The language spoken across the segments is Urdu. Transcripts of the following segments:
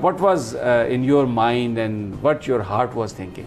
what was in your mind and what your heart was thinking?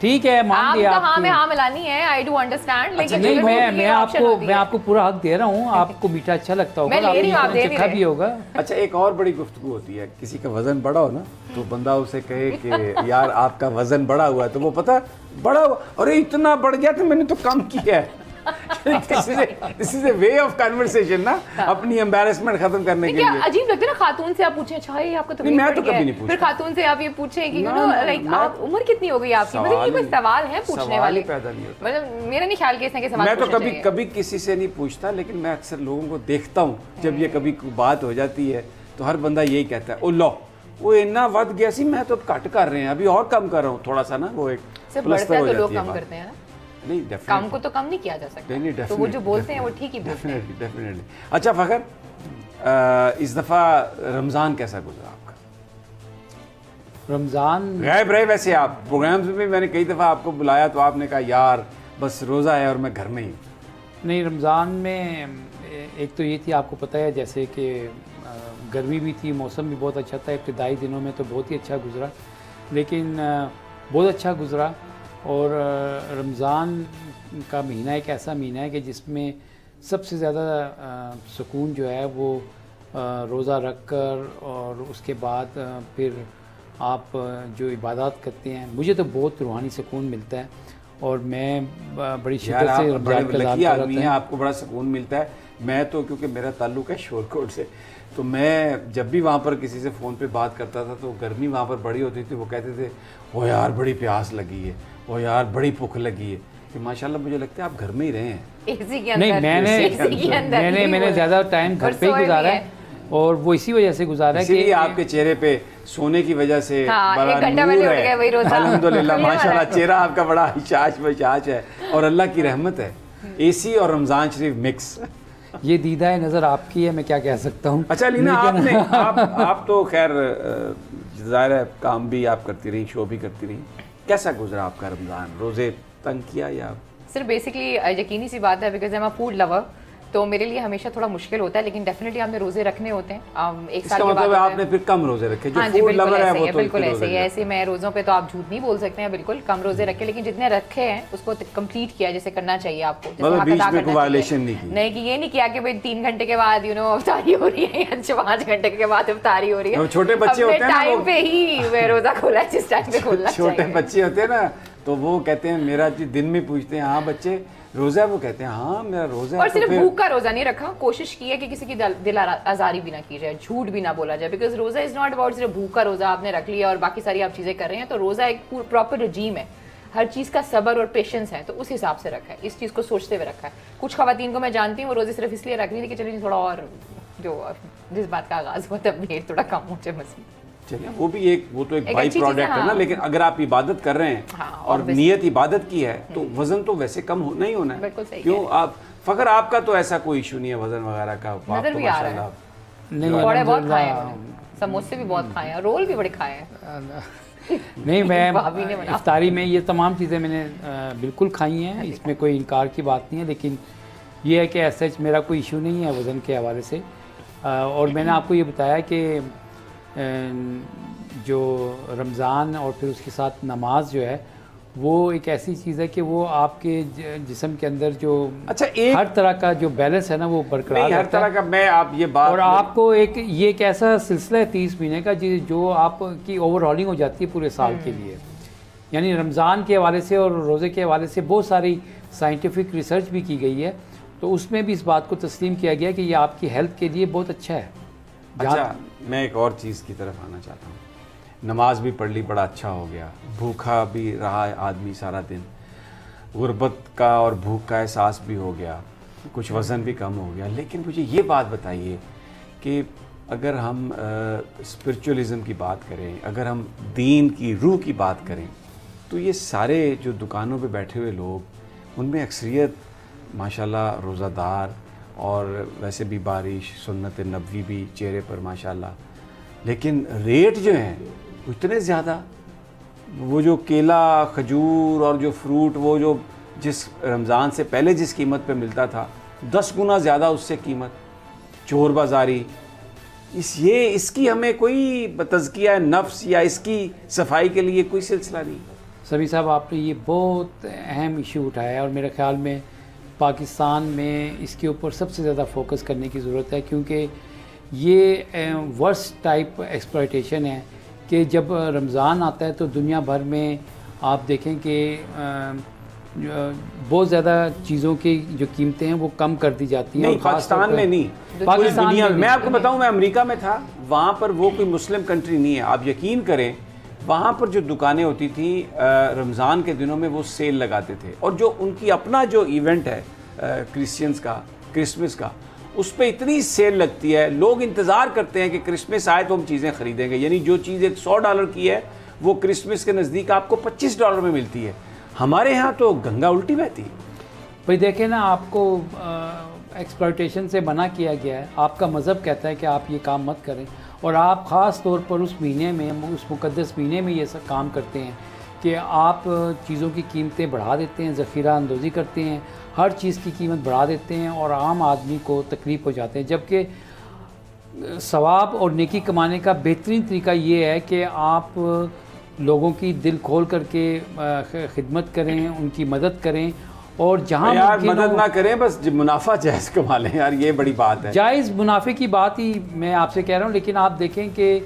ٹھیک ہے مان لیا آپ ہاں میں ہاں ملانی ہے, آئی ڈو انڈرسٹینڈ, لیکن نہیں میں آپ کو پورا حق دے رہا ہوں, آپ کو میٹھا اچھا لگتا ہوگا, چکھا بھی ہوگا. اچھا ایک اور بڑی گفتگو ہوتی ہے, کسی کا وزن بڑا ہو نا تو بندہ اسے کہے کہ یار آپ کا وزن بڑا ہوا ہے, تو وہ پتہ بڑا ہوا, ارے اتنا بڑھ گیا تو میں نے تو کم کیا ہے. This is a way of conversation نا, اپنی embarrassment ختم کرنے کے لیے. عجیب لگتا ہے نا خاتون سے آپ پوچھیں اچھا ہے آپ کا تو میں تو کبھی نہیں پوچھتا, پھر خاتون سے آپ یہ پوچھیں کہ لائک آپ عمر کتنی ہو گئی آپ کی, مطلب یہ کوئی سوال ہے پوچھنے والے, مطلب میرا نہیں خیال کہ اس نے کہ سوال میں تو کبھی کسی سے نہیں پوچھتا, لیکن میں اکثر لوگوں کو دیکھتا ہوں جب یہ کبھی بات ہو جاتی ہے تو ہر بندہ یہی کہتا ہے او لو وہ اتنا ود گیا سی, میں تو کٹ کر رہے ہیں ابھی اور کم کر رہا ہوں تھوڑا سا نا, وہ ایک پلسٹر ہو جاتی ہے. کم کرتے ہیں نہیں, کام کو تو کم نہیں کیا جا سکتا, تو وہ جو بولتے ہیں وہ ٹھیک ہی بولتے ہیں. ڈیفینیٹلی. اچھا فخر, اس دفعہ رمضان کیسا گزرا آپ کا؟ رمضان غائب رہے ویسے آپ پروگرامز میں, میں نے کئی دفعہ آپ کو بلایا تو آپ نے کہا یار بس روزہ ہے اور میں گھر میں ہی. نہیں رمضان میں ایک تو یہ تھی, آپ کو پتہ ہے جیسے کہ گرمی بھی تھی, موسم بھی بہت اچھا تھا, ابتدائی دنوں میں تو بہت ہی اچھا گزرا, لیکن بہت اچھا گزرا. اور رمضان کا مہینہ ایک ایسا مہینہ ہے کہ جس میں سب سے زیادہ سکون جو ہے وہ روزہ رکھ کر اور اس کے بعد پھر آپ جو عبادات کرتے ہیں, مجھے تو بہت روحانی سکون ملتا ہے اور میں بڑی شدت سے رمضان کا انتظار کرتا ہوں. آپ کو بڑا سکون ملتا ہے. میں تو کیونکہ میرا تعلق ہے شور کوٹ سے, تو میں جب بھی وہاں پر کسی سے فون پہ بات کرتا تھا تو گرمی وہاں پر بڑی ہوتی تھی, وہ کہتے تھے وہ یار بڑی پیاس لگی ہے, وہ یار بڑی بھوک لگی ہے, کہ ماشاءاللہ مجھے لگتا ہے آپ گھر میں ہی رہے ہیں. نہیں میں نے زیادہ ٹائم گھر پہ ہی گزارا ہے, اور وہ اسی وجہ سے گزارا ہے کہ آپ کے چہرے پہ سونے کی وجہ سے الحمدللہ ماشاءاللہ چہرہ آپ کا بڑا حشاش بشاش ہے, اور اللہ کی رحمت ہے, اے سی اور رمضان شریف مکس. یہ دیدہ نظر آپ کی ہے, میں کیا کہہ سکتا ہوں. اچھا لینا, آپ تو خیر ظاہر ہے کام بھی آپ کرتی رہی, شو بھی کرتی رہی, کیسا گزرا آپ کا رمضان؟ روزے تنگ کیا یا سر؟ بیسکلی یقینی سی بات ہے because I am a food lover, تو میرے لیے ہمیشہ تھوڑا مشکل ہوتا ہے, لیکن ڈیفینیٹلی آپ نے روزے رکھنے ہوتے ہیں. ایک سال کے بعد آپ نے پھر کم روزے رکھے, جو فوڈ لور ہے وہ تو بالکل ایسے ہی, ایسے میں روزوں پہ تو آپ جھوٹ نہیں بول سکتے ہیں, بالکل کم روزے رکھے, لیکن جتنے رکھے ہیں اس کو کمپلیٹ کیا جیسے کرنا چاہیے آپ کو. نہیں کہ یہ نہیں کیا کہ 3 گھنٹے کے بعد افطاری ہو رہی ہے یا 5 گھنٹے کے بعد افطاری ہو رہی ہے. چھوٹے بچے ہوتے ہیں ٹائم پہ ہی میں روزہ کھولا جس ٹائم پہ کھولنا. چھوٹے بچے ہوتے ہیں نا تو وہ کہتے ہیں میرا دن میں پوچھتے ہیں ہاں بچے روزہ, وہ کہتے ہیں ہاں میرا روزہ. اور صرف بھوک کا روزہ نہیں رکھا, کوشش کی ہے کہ کسی کی دل آزاری بھی نہ کی جائے, جھوٹ بھی نہ بولا جائے, بیکاز روزہ از ناٹ اباؤٹ صرف بھوک کا روزہ آپ نے رکھ لیا اور باقی ساری آپ چیزیں کر رہے ہیں. تو روزہ ایک پراپر رجیم ہے, ہر چیز کا صبر اور پیشنس ہے, تو اس حساب سے رکھا ہے, اس چیز کو سوچتے ہوئے رکھا ہے. کچھ خواتین کو میں جانتی ہوں وہ روزے صرف اس لیے رکھ رہی تھی کہ چلیے تھوڑا اور جو جس بات کا آغاز ہوا تب یہ تھوڑا کم ہو جائے مزید. وہ بھی ایک بائی پروڈکٹ ہے نا, لیکن اگر آپ عبادت کر رہے ہیں اور نیت عبادت کی ہے تو وزن تو ویسے کم نہیں ہونا ہے. کیوں آپ فخر, آپ کا تو ایسا کوئی ایشو نہیں ہے وزن وغیرہ کا؟ نظر بھی آ رہا ہے, بڑے بہت کھائے ہیں, سموسے بھی بہت کھائے ہیں, رول بھی بڑے کھائے ہیں. نہیں میں افطاری میں یہ تمام چیزیں میں نے بالکل کھائی ہیں, اس میں کوئی انکار کی بات نہیں ہے, لیکن یہ ہے کہ ایسا میرا کوئی ایشو نہیں ہے وزن کے حوالے سے. اور میں نے آپ کو یہ بتایا کہ جو رمضان اور پھر اس کے ساتھ نماز جو ہے وہ ایک ایسی چیز ہے کہ وہ آپ کے جسم کے اندر جو ہر طرح کا جو بیلنس ہے نا وہ برقرار ہر طرح کا. میں آپ یہ بات, اور آپ کو یہ ایک ایسا سلسلہ ہے 30 مہینے کا جو آپ کی اوور ہالنگ ہو جاتی ہے پورے سال کے لیے. یعنی رمضان کے حوالے سے اور روزے کے حوالے سے بہت ساری سائنٹیفک ریسرچ بھی کی گئی ہے, تو اس میں بھی اس بات کو تسلیم کیا گیا کہ یہ آپ کی ہیلتھ کے لیے بہت اچھا ہے. اچھا میں ایک اور چیز کی طرف آنا چاہتا ہوں. نماز بھی پڑھ لی, بڑا اچھا ہو گیا, بھوکا بھی رہا آدمی سارا دن, غربت کا اور بھوک کا احساس بھی ہو گیا, کچھ وزن بھی کم ہو گیا. لیکن مجھے یہ بات بتائیے کہ اگر ہم اسپرچولیزم کی بات کریں, اگر ہم دین کی روح کی بات کریں, تو یہ سارے جو دکانوں پہ بیٹھے ہوئے لوگ ان میں اکثریت ماشاءاللہ روزہ دار, اور ویسے بھی بارش سنت نبوی بھی چہرے پر ماشاءاللہ, لیکن ریٹ جو ہیں اتنے زیادہ. وہ جو کیلا, کھجور اور جو فروٹ, وہ جو جس رمضان سے پہلے جس قیمت پہ ملتا تھا 10 گنا زیادہ اس سے قیمت, چور بازاری. اس کی ہمیں کوئی تزکیہ نفس یا اس کی صفائی کے لیے کوئی سلسلہ نہیں. سمیع صاحب آپ نے یہ بہت اہم ایشو اٹھایا ہے، اور میرے خیال میں پاکستان میں اس کے اوپر سب سے زیادہ فوکس کرنے کی ضرورت ہے، کیونکہ یہ ورسٹ ٹائپ ایکسپلائٹیشن ہے کہ جب رمضان آتا ہے تو دنیا بھر میں آپ دیکھیں کہ بہت زیادہ چیزوں کی جو قیمتیں ہیں وہ کم کر دی جاتی ہیں. نہیں پاکستان میں نہیں، پاکستان میں میں آپ کو بتاؤں، میں امریکہ میں تھا، وہاں پر وہ کوئی مسلم کنٹری نہیں ہے، آپ یقین کریں وہاں پر جو دکانیں ہوتی تھیں رمضان کے دنوں میں وہ سیل لگاتے تھے، اور جو ان کی اپنا جو ایونٹ ہے کرسچنز کا، کرسمس کا، اس پہ اتنی سیل لگتی ہے، لوگ انتظار کرتے ہیں کہ کرسمس آئے تو ہم چیزیں خریدیں گے. یعنی جو چیز ایک $100 کی ہے وہ کرسمس کے نزدیک آپ کو $25 میں ملتی ہے. ہمارے ہاں تو گنگا الٹی بہتی ہے. بھائی دیکھیں نا، آپ کو ایکسپلائٹیشن سے منع کیا گیا ہے، آپ کا مذہب کہتا ہے کہ آپ یہ کام مت کریں، اور آپ خاص طور پر اس مہینے میں، اس مقدس مہینے میں یہ سب کام کرتے ہیں کہ آپ چیزوں کی قیمتیں بڑھا دیتے ہیں، ذخیرہ اندوزی کرتے ہیں، ہر چیز کی قیمت بڑھا دیتے ہیں اور عام آدمی کو تکلیف پہنچاتے ہیں. جبکہ ثواب اور نیکی کمانے کا بہترین طریقہ یہ ہے کہ آپ لوگوں کی دل کھول کر کے خدمت کریں، ان کی مدد کریں، اور جہاں یار مدد نہ کریں، بس منافع جائز کما لیں. یار یہ بڑی بات ہے، جائز منافع کی بات ہی میں آپ سے کہہ رہا ہوں. لیکن آپ دیکھیں کہ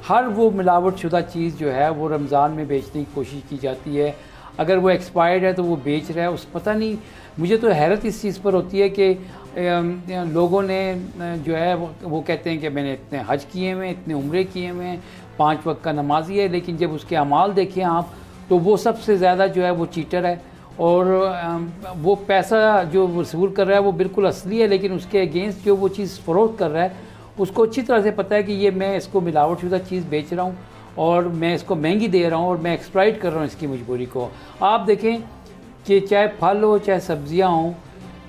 ہر وہ ملاوٹ شدہ چیز جو ہے وہ رمضان میں بیچنے کی کوشش کی جاتی ہے. اگر وہ ایکسپائرڈ ہے تو وہ بیچ رہا ہے، اس پتہ نہیں. مجھے تو حیرت اس چیز پر ہوتی ہے کہ لوگوں نے جو ہے وہ کہتے ہیں کہ میں نے اتنے حج کیے ہوئے ہیں، اتنے عمرے کیے ہوئے ہیں، 5 وقت کا نمازی ہے، لیکن جب اس کے اعمال دیکھیں آپ تو وہ سب سے زیادہ جو ہے وہ چیٹر ہے، اور وہ پیسہ جو وصول کر رہا ہے وہ بالکل اصلی ہے، لیکن اس کے اگینسٹ جو وہ چیز فروخت کر رہا ہے اس کو اچھی طرح سے پتہ ہے کہ یہ میں اس کو ملاوٹ شدہ چیز بیچ رہا ہوں اور میں اس کو مہنگی دے رہا ہوں اور میں ایکسپلائٹ کر رہا ہوں اس کی مجبوری کو. آپ دیکھیں کہ چاہے پھل ہو چاہے سبزیاں ہوں،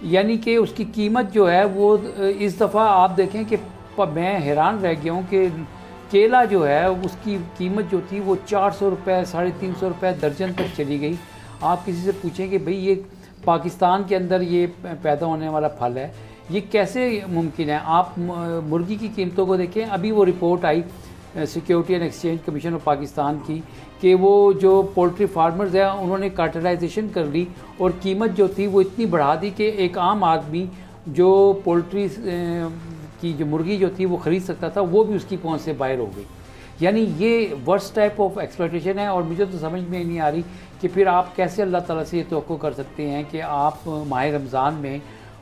یعنی کہ اس کی قیمت جو ہے وہ اس دفعہ آپ دیکھیں کہ میں حیران رہ گیا ہوں کہ کیلا جو ہے اس کی قیمت جو تھی وہ 400 روپے 350 روپے درجن تک چلی گئی. آپ کسی سے پوچھیں کہ بھئی یہ پاکستان کے اندر یہ پیدا ہونے والا پھل ہے، یہ کیسے ممکن ہے؟ آپ مرغی کی قیمتوں کو دیکھیں. ابھی وہ report I security and exchange commission of Pakistan کی کہ وہ جو پولٹری فارمرز ہیں انہوں نے کارٹلائزیشن کر لی اور قیمت جو تھی وہ اتنی بڑھا دی کہ ایک عام آدمی جو پولٹری کی جو مرغی جو تھی وہ خرید سکتا تھا وہ بھی اس کی پہنچ سے باہر ہو گئی. یعنی یہ ورسٹ ٹائپ آف ایکسپلائٹیشن ہے، اور مجھے تو سمجھ میں نہیں آ رہی کہ پھر آپ کیسے اللہ تعالیٰ سے یہ توقع کر سکتے ہیں کہ آپ ماہ رمضان میں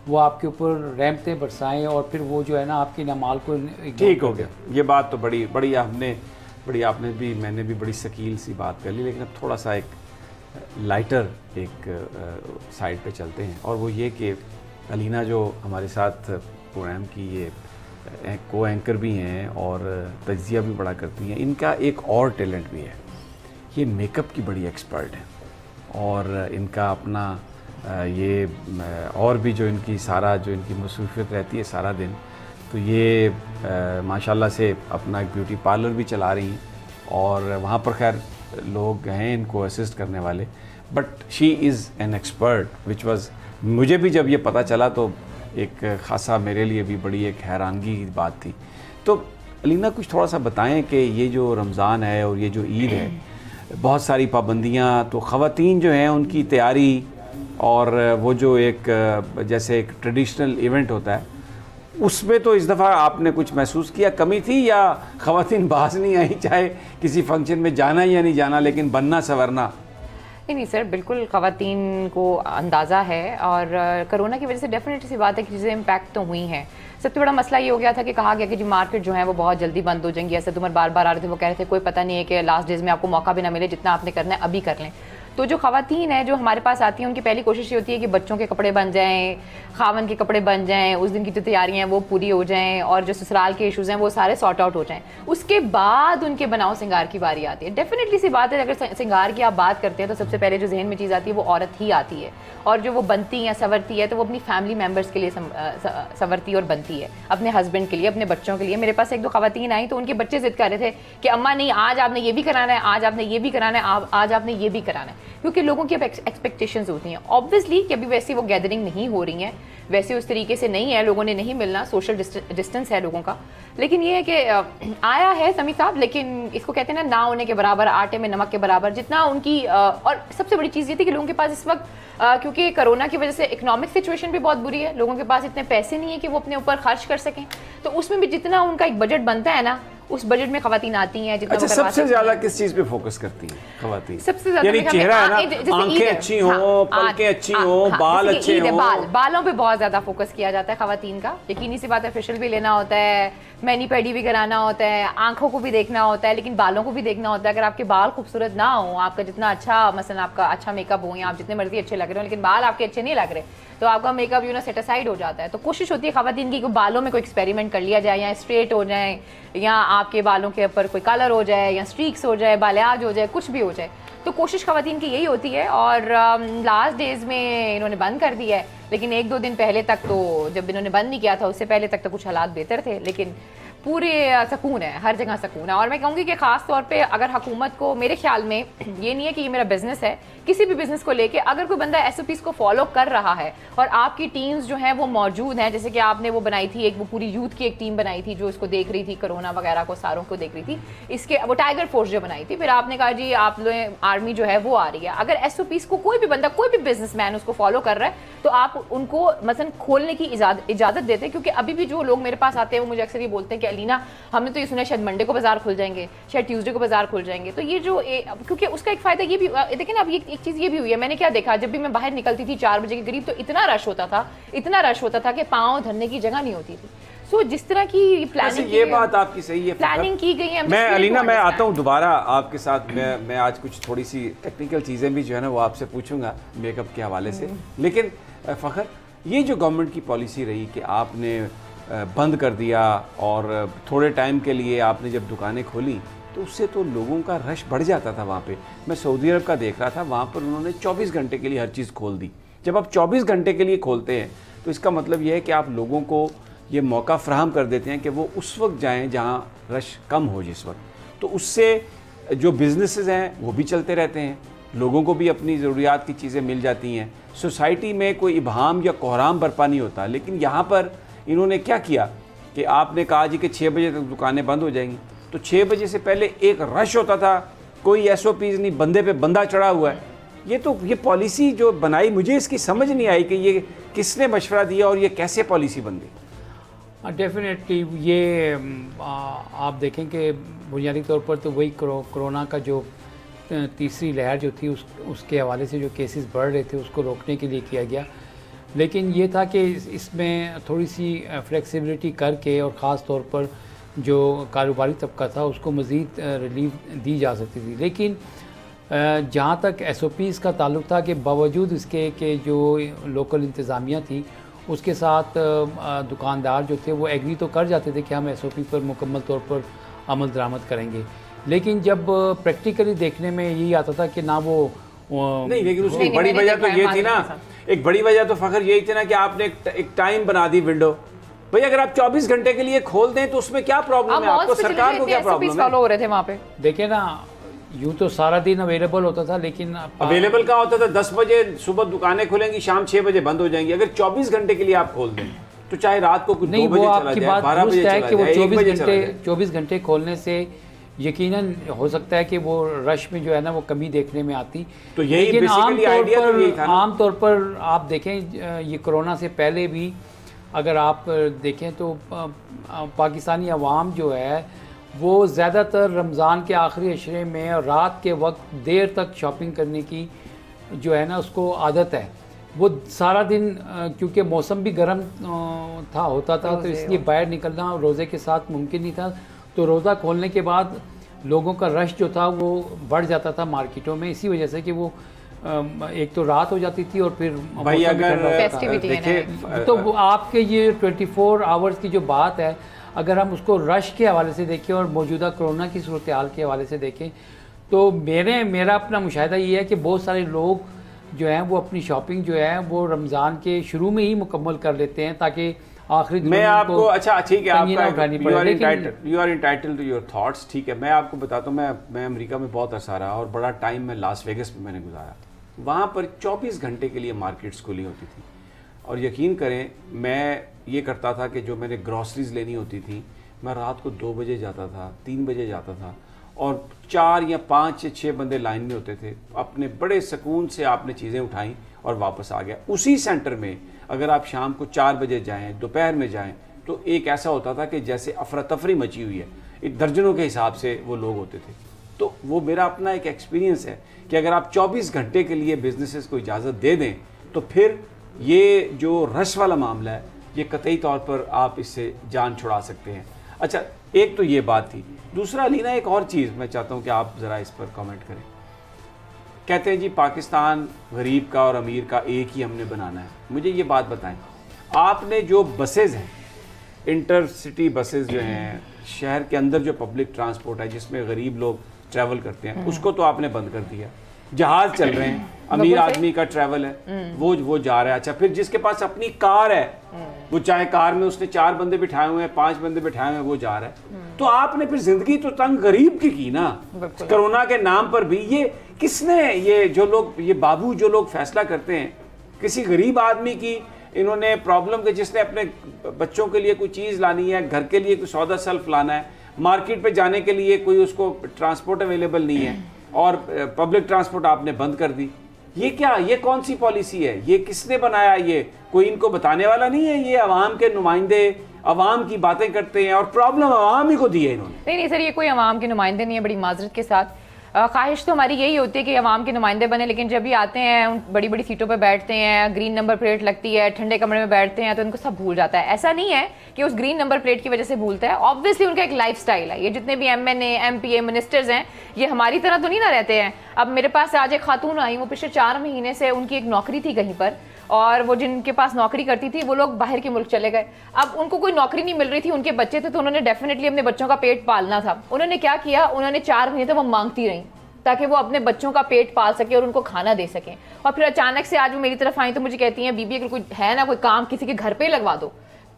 وہ آپ کے اوپر رحمتیں برسائیں اور پھر وہ جو ہے نا آپ کے اعمال کو ٹھیک ہو گیا. یہ بات تو بڑی آپ نے بھی، میں نے بھی بڑی ثقیل سی بات کر لی، لیکن اب تھوڑا سا ایک لائٹر ایک سائڈ پہ چلتے ہیں، اور وہ یہ کہ علینا جو ہمارے ساتھ پروگرام کی یہ کو اینکر بھی ہیں اور تجزیہ بھی بڑا کرتی ہیں، ان کا ایک اور ٹیلنٹ بھی ہے، یہ میک اپ کی بڑی ایکسپرٹ ہیں، اور ان کا اپنا یہ اور بھی جو ان کی سارا جو ان کی مصروفیت رہتی ہے سارا دن، تو یہ ماشاءاللہ سے اپنا ایک بیوٹی پارلر بھی چلا رہی ہیں، اور وہاں پر خیر لوگ ہیں ان کو اسسٹ کرنے والے، but she is an expert which was, مجھے بھی جب یہ پتہ چلا تو ایک خاصا میرے لیے بھی بڑی ایک حیرانگی کی بات تھی. تو علینا کچھ تھوڑا سا بتائیں کہ یہ جو رمضان ہے اور یہ جو عید ہے، بہت ساری پابندیاں، تو خواتین جو ہیں ان کی تیاری اور وہ جو ایک جیسے ایک ٹریڈیشنل ایونٹ ہوتا ہے اس میں تو اس دفعہ آپ نے کچھ محسوس کیا کمی تھی، یا خواتین باز نہیں آئیں چاہے کسی فنکشن میں جانا یا نہیں جانا، لیکن بننا سنورنا؟ نہیں سر، بالکل خواتین کو اندازہ ہے، اور کرونا کی وجہ سے ڈیفینیٹلی سی بات ہے کہ چیزیں امپیکٹ تو ہوئی ہیں. سب سے بڑا مسئلہ یہ ہو گیا تھا کہ کہا گیا کہ جی مارکیٹ جو ہے وہ بہت جلدی بند ہو جائیں گی. اسد عمر بار بار آ رہے تھے، وہ کہہ رہے تھے کوئی پتہ نہیں ہے کہ لاسٹ ڈیز میں آپ کو موقع بھی نہ ملے، جتنا آپ نے کرنا ہے ابھی کر لیں. تو جو خواتین ہیں جو ہمارے پاس آتی ہیں ان کی پہلی کوشش یہ ہوتی ہے کہ بچوں کے کپڑے بن جائیں، خاون کے کپڑے بن جائیں، اس دن کی جو تیاریاں ہیں وہ پوری ہو جائیں، اور جو سسرال کے ایشوز ہیں وہ سارے سارٹ آؤٹ ہو جائیں. اس کے بعد ان کے بناؤ سنگار کی باری آتی ہے. ڈیفینیٹلی سی بات ہے، اگر سنگار کی آپ بات کرتے ہیں تو سب سے پہلے جو ذہن میں چیز آتی ہے وہ عورت ہی آتی ہے، اور جو وہ بنتی ہے سنورتی ہے تو وہ اپنی فیملی ممبرس کے لیے سنورتی اور بنتی ہے، اپنے ہسبینڈ کے لیے، اپنے بچوں کے لیے. میرے پاس ایک دو خواتین آئیں تو ان کے بچے ضد کر رہے تھے کہ اماں نہیں، آج آپ نے یہ بھی کرانا ہے، آج آپ نے یہ بھی کرانا ہے، آج آپ نے یہ بھی کرانا ہے. کیونکہ لوگوں کی اب ایکسپیکٹیشنز ہوتی ہیں آبویسلی کہ ابھی ویسے وہ گیدرنگ نہیں ہو رہی ہیں, ویسے اس طریقے سے نہیں ہے, لوگوں نے نہیں ملنا, سوشل ڈسٹینس ہے لوگوں کا, لیکن یہ ہے کہ آیا ہے سمیع صاحب, لیکن اس کو کہتے ہیں نا ہونے کے برابر, آٹے میں نمک کے برابر, جتنا ان کی اور سب سے بڑی چیز یہ تھی کہ لوگوں کے پاس اس وقت کیونکہ کرونا کی وجہ سے اکنامک سچویشن بھی بہت بری ہے, لوگوں کے پاس اتنے پیسے نہیں ہیں کہ وہ اپنے اوپر خرچ کر سکیں, تو اس میں بھی جتنا ان کا ایک بجٹ بنتا ہے نا اس بجٹ میں خواتین آتی ہیں. اچھا, سب سے زیادہ کس چیز پہ فوکس کرتی ہیں خواتین؟ سب سے زیادہ یعنی چہرہ ہے نا, آنکھیں اچھی ہوں, پلکیں اچھی ہوں, بال اچھے ہوں, بالوں پہ بہت زیادہ فوکس کیا جاتا ہے خواتین کا, یقینی سی بات ہے, فیشل بھی لینا ہوتا ہے, مینی پیڈی بھی کرانا ہوتا ہے, آنکھوں کو بھی دیکھنا ہوتا ہے, لیکن بالوں کو بھی دیکھنا ہوتا ہے. اگر آپ کے بال خوبصورت نہ ہوں, آپ کا جتنا اچھا مثلا آپ کا اچھا میک اپ ہو یا آپ جتنے مرضی اچھے لگ رہے ہو لیکن بال آپ کے اچھے نہیں لگ رہے, تو آپ کا میک اپ سیٹ اسائڈ ہو جاتا ہے. تو کوشش ہوتی ہے خواتین کی کہ بالوں میں کوئی ایکسپیریمنٹ کر لیا جائے, یا اسٹریٹ ہو جائیں, یا آپ کے بالوں کے اوپر کوئی کلر ہو جائے, یا اسٹریکس ہو جائے, بالیاج ہو جائے, کچھ بھی ہو جائے. تو کوشش خواتین کی یہی ہوتی ہے, اور لاسٹ ڈیز میں انہوں نے بند کر دیا ہے, لیکن 1-2 دن پہلے تک تو جب انہوں نے بند نہیں کیا تھا اس سے پہلے تک تو کچھ حالات بہتر تھے, لیکن پورے سکون ہے, ہر جگہ سکون ہے. اور میں کہوں گی کہ خاص طور پہ اگر حکومت کو, میرے خیال میں یہ نہیں ہے کہ یہ میرا بزنس ہے, کسی بھی بزنس کو لے کے اگر کوئی بندہ ایس او پیز کو فالو کر رہا ہے اور آپ کی ٹیمز جو ہیں وہ موجود ہیں, جیسے کہ آپ نے وہ بنائی تھی ایک, وہ پوری یوتھ کی ایک ٹیم بنائی تھی جو اس کو دیکھ رہی تھی, کرونا وغیرہ کو ساروں کو دیکھ رہی تھی, اس کے وہ ٹائیگر فورس جو بنائی تھی, پھر آپ نے کہا جی آپ لوگ آرمی جو ہے وہ آ رہی ہے. اگر ایس او پیز کو کوئی بھی بندہ, کوئی بھی بزنس مین اس کو فالو کر رہا ہے تو آپ ان کو مثلا کھولنے کی اجازت دیتے, کیونکہ ابھی بھی جو لوگ میرے پاس آتے ہیں وہ مجھے اکثر یہ بولتے ہیں کہ الینا ہم نے تو یہ سنا شاید منڈے کو بازار کھل جائیں گے, شاید ٹیوزڈے کو بازار کھل جائیں گے. تو یہ جو کیونکہ اس کا ایک فائدہ یہ بھی دیکھیں نا, اب ایک چیز یہ بھی ہوئی ہے, میں نے کیا دیکھا, جب بھی میں باہر نکلتی تھی 4 بجے کے قریب تو اتنا رش ہوتا تھا کہ پاؤں دھرنے کی جگہ نہیں ہوتی تھی. سو جس طرح کی پلاننگ, یہ بات آپ کی صحیح ہے, پلاننگ کی گئی ہے. میں الینا میں آتا ہوں دوبارہ آپ کے ساتھ, میں آج کچھ تھوڑی سی ٹیکنیکل چیزیں بھی جو ہے نا وہ آپ سے پوچھوں گا میک اپ کے حوالے سے, لیکن فخر یہ جو گورنمنٹ کی پالیسی رہی کہ آپ نے بند کر دیا اور تھوڑے ٹائم کے لیے آپ نے جب دکانیں کھولی تو اس سے تو لوگوں کا رش بڑھ جاتا تھا. وہاں پہ میں سعودی عرب کا دیکھ رہا تھا, وہاں پر انہوں نے 24 گھنٹے کے لیے ہر چیز کھول دی. جب آپ 24 گھنٹے کے لیے کھولتے ہیں تو اس کا مطلب یہ ہے کہ آپ لوگوں کو یہ موقع فراہم کر دیتے ہیں کہ وہ اس وقت جائیں جہاں رش کم ہو جس وقت, تو اس سے جو بزنسز ہیں وہ بھی چلتے رہتے ہیں, لوگوں کو بھی اپنی ضروریات کی چیزیں مل جاتی ہیں, سوسائٹی میں کوئی ابہام یا کوہرام برپا نہیں ہوتا. لیکن یہاں پر انہوں نے کیا کیا کہ آپ نے کہا جی کہ 6 بجے تک دکانیں بند ہو جائیں گی, تو 6 بجے سے پہلے ایک رش ہوتا تھا, کوئی ایس او پیز نہیں, بندے پہ بندہ چڑھا ہوا ہے. یہ پالیسی جو بنائی, مجھے اس کی سمجھ نہیں آئی کہ یہ کس نے مشورہ دیا اور یہ کیسے پالیسی بن گئی. ڈیفینیٹلی یہ آپ دیکھیں کہ بنیادی طور پر تو وہی کرونا کا جو تیسری لہر جو تھی اس کے حوالے سے جو کیسز بڑھ رہے تھے اس کو روکنے کے لیے کیا گیا. لیکن یہ تھا کہ اس میں تھوڑی سی فلیکسیبلٹی کر کے, اور خاص طور پر جو کاروباری طبقہ تھا اس کو مزید ریلیف دی جا سکتی تھی. لیکن جہاں تک ایس او پیز کا تعلق تھا کہ باوجود اس کے کہ جو لوکل انتظامیہ تھی اس کے ساتھ دکاندار جو تھے وہ ایگری تو کر جاتے تھے کہ ہم ایس او پی پر مکمل طور پر عمل درآمد کریں گے, لیکن جب پریکٹیکلی دیکھنے میں یہی آتا تھا کہ نہ وہ نہیں. لیکن اس کی بڑی وجہ تو یہ تھی نا, ایک بڑی وجہ تو فخر یہی تھی نا کہ آپ نے ایک ٹائم بنا دی ونڈو. بھئی اگر آپ 24 گھنٹے کے لیے کھول دیں تو اس میں کیا پرابلم ہے, آپ کو سرکار کو کیا پرابلم ہے؟ ہو رہے تھے وہاں پہ, دیکھیں نا یوں تو سارا دن اویلیبل ہوتا تھا, لیکن اویلیبل کہاں ہوتا تھا, 10 بجے صبح دکانیں کھلیں گی, شام 6 بجے بند ہو جائیں گی. اگر 24 گھنٹے کے لیے آپ کھول دیں تو چاہے رات کو کچھ 2 بجے چلا جائے, 12 بجے چلا جائے, 1 بجے چلا جائے. 24 گھنٹے کھولنے سے یقیناً ہو سکتا ہے کہ وہ رش میں جو ہے نا وہ کمی دیکھنے میں آتی. تو یہی بیسیکلی آئیڈیا تو یہی تھا. عام طور پر آپ دیکھیں یہ کرونا سے پہلے بھی اگر آپ دیکھیں تو پاکستانی عوام جو ہے وہ زیادہ تر رمضان کے آخری عشرے میں اور رات کے وقت دیر تک شاپنگ کرنے کی جو ہے نا اس کو عادت ہے. وہ سارا دن کیونکہ موسم بھی گرم ہوتا تھا تو اس لیے باہر نکلنا روزے کے ساتھ ممکن نہیں تھا. تو روزہ کھولنے کے بعد لوگوں کا رش جو تھا وہ بڑھ جاتا تھا مارکیٹوں میں, اسی وجہ سے کہ وہ ایک تو رات ہو جاتی تھی اور پھر بھائی اگر تو آپ کے یہ 24 آورز کی جو بات ہے اگر ہم اس کو رش کے حوالے سے دیکھیں اور موجودہ کرونا کی صورتحال کے حوالے سے دیکھیں تو میرا اپنا مشاہدہ یہ ہے کہ بہت سارے لوگ جو ہیں وہ اپنی شاپنگ جو ہے وہ رمضان کے شروع میں ہی مکمل کر لیتے ہیں تاکہ آخری میں آپ کو اچھا ٹھیک ہے آپ you are entitled to your thoughts. ٹھیک ہے, میں آپ کو بتاتا ہوں, میں امریکہ میں بہت عرصہ رہا اور بڑا ٹائم میں لاس ویگس میں نے گزارا. وہاں پر 24 گھنٹے کے لیے مارکیٹس کھلی ہوتی تھی. اور یقین کریں میں یہ کرتا تھا کہ جو میں نے گروسریز لینی ہوتی تھی میں رات کو 2 بجے جاتا تھا, 3 بجے جاتا تھا, اور 4 یا 5 یا 6 بندے لائن میں ہوتے تھے. اپنے بڑے سکون سے آپ نے چیزیں اٹھائیں اور واپس آ گیا. اسی سینٹر میں اگر آپ شام کو 4 بجے جائیں, دوپہر میں جائیں, تو ایک ایسا ہوتا تھا کہ جیسے افراتفری مچی ہوئی ہے, درجنوں کے حساب سے وہ لوگ ہوتے تھے. تو وہ میرا اپنا ایک ایکسپیرینس ہے کہ اگر آپ 24 گھنٹے کے لیے بزنسز کو اجازت دے دیں تو پھر یہ جو رش والا معاملہ ہے یہ قطعی طور پر آپ اس سے جان چھڑا سکتے ہیں. اچھا, ایک تو یہ بات تھی. دوسرا لینا ایک اور چیز میں چاہتا ہوں کہ آپ ذرا اس پر کامنٹ کریں. کہتے ہیں جی پاکستان غریب کا اور امیر کا ایک ہی ہم نے بنانا ہے. مجھے یہ بات بتائیں, آپ نے جو بسز ہیں, انٹر سٹی بسز جو ہیں, شہر کے اندر جو پبلک ٹرانسپورٹ ہے جس میں غریب لوگ ٹریول کرتے ہیں, اس کو تو آپ نے بند کر دیا. جہاز چل رہے ہیں, امیر آدمی کا ٹریول ہے, وہ جا رہا ہے. اچھا, پھر جس کے پاس اپنی کار ہے وہ چاہے کار میں اس نے 4 بندے بٹھائے ہوئے ہیں, 5 بندے بٹھائے ہوئے ہیں, وہ جا رہا ہے. تو آپ نے پھر زندگی تو تنگ غریب کی نا کرونا کے نام پر بھی. یہ کس نے, یہ جو لوگ, یہ بابو جو لوگ فیصلہ کرتے ہیں کسی غریب آدمی کی, انہوں نے پرابلم کے, جس نے اپنے بچوں کے لیے کوئی چیز لانی ہے, گھر کے لیے کوئی سودا سلف لانا ہے, مارکیٹ پہ جانے کے لیے کوئی اس کو ٹرانسپورٹ اویلیبل نہیں ہے, اور پبلک ٹرانسپورٹ آپ نے بند کر دی. یہ کیا, یہ کون سی پالیسی ہے, یہ کس نے بنایا؟ یہ کوئی ان کو بتانے والا نہیں ہے. یہ عوام کے نمائندے عوام کی باتیں کرتے ہیں اور پرابلم عوام ہی کو دی ہے انہوں نے. نہیں سر, یہ کوئی عوام کے نمائندے نہیں ہے. بڑی معذرت کے ساتھ خواہش تو ہماری یہی ہوتی ہے کہ عوام کے نمائندے بنے, لیکن جب بھی آتے ہیں بڑی بڑی سیٹوں پہ بیٹھتے ہیں, گرین نمبر پلیٹ لگتی ہے, ٹھنڈے کمرے میں بیٹھتے ہیں, تو ان کو سب بھول جاتا ہے. ایسا نہیں ہے کہ اس گرین نمبر پلیٹ کی وجہ سے بھولتا ہے, آبویسلی ان کا ایک لائف سٹائل ہے. یہ جتنے بھی ایم این اے, ایم پی اے, منسٹرز ہیں, یہ ہماری طرح تو نہیں نہ رہتے ہیں. اب میرے پاس آج ایک خاتون آئی, وہ پچھلے 4 مہینے سے ان کی ایک نوکری تھی کہیں پر, اور وہ جن کے پاس نوکری کرتی تھی وہ لوگ باہر کے ملک چلے گئے. اب ان کو کوئی نوکری نہیں مل رہی تھی, ان کے بچے تھے, تو انہوں نے ڈیفینیٹلی اپنے بچوں کا پیٹ پالنا تھا. انہوں نے کیا کیا, انہوں نے 4 مہینے تک وہ مانگتی رہیں تاکہ وہ اپنے بچوں کا پیٹ پال سکے اور ان کو کھانا دے سکیں. اور پھر اچانک سے آج وہ میری طرف آئیں تو مجھے کہتی ہیں, بی بی اگر کوئی ہے نا کوئی کام کسی کے گھر پہ لگوا دو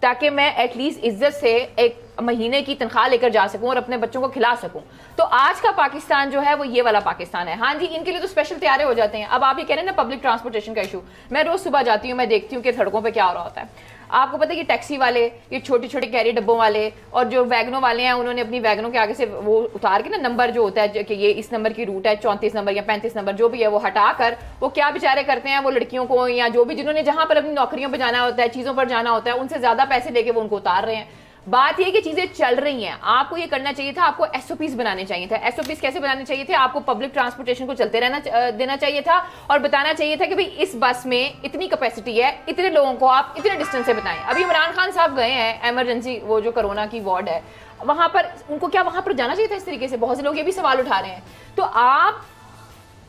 تاکہ میں ایٹ لیسٹ عزت سے ایک مہینے کی تنخواہ لے کر جا سکوں اور اپنے بچوں کو کھلا سکوں. تو آج کا پاکستان جو ہے وہ یہ والا پاکستان ہے. ہاں جی, ان کے لیے تو اسپیشل تیارے ہو جاتے ہیں. اب آپ یہ کہہ رہے ہیں نا پبلک ٹرانسپورٹیشن کا ایشو, میں روز صبح جاتی ہوں, میں دیکھتی ہوں کہ سڑکوں پہ کیا ہو رہا ہوتا ہے. آپ کو پتہ ہے کہ ٹیکسی والے, یہ چھوٹے چھوٹے کیری ڈبوں والے اور جو ویگنوں والے ہیں, انہوں نے اپنی ویگنوں کے آگے سے وہ اتار کے نا نمبر جو ہوتا ہے کہ یہ اس نمبر کی روٹ ہے, 34 نمبر یا 35 نمبر جو بھی ہے, وہ ہٹا کر وہ کیا بیچارے کرتے ہیں, وہ لڑکیوں کو یا جو بھی جنہوں نے جہاں پر اپنی نوکریوں پہ جانا ہوتا ہے, چیزوں پر جانا ہوتا ہے, ان سے زیادہ پیسے لے کے وہ ان کو اتار رہے ہیں. بات یہ کہ چیزیں چل رہی ہیں, آپ کو یہ کرنا چاہیے تھا, آپ کو ایس او پیز بنانے چاہیے تھے. ایس او پیز کیسے بنانے چاہیے تھے, آپ کو پبلک ٹرانسپورٹیشن کو چلتے رہنا دینا چاہیے تھا, اور بتانا چاہیے تھا کہ بھئی اس بس میں اتنی کیپیسٹی ہے, اتنے لوگوں کو آپ اتنے ڈسٹینس سے بتائیں. ابھی عمران خان صاحب گئے ہیں ایمرجنسی, وہ جو کرونا کی وارڈ ہے وہاں پر, ان کو کیا وہاں پر جانا چاہیے تھا اس طریقے سے؟ بہت سے لوگ یہ بھی سوال اٹھا رہے ہیں. تو آپ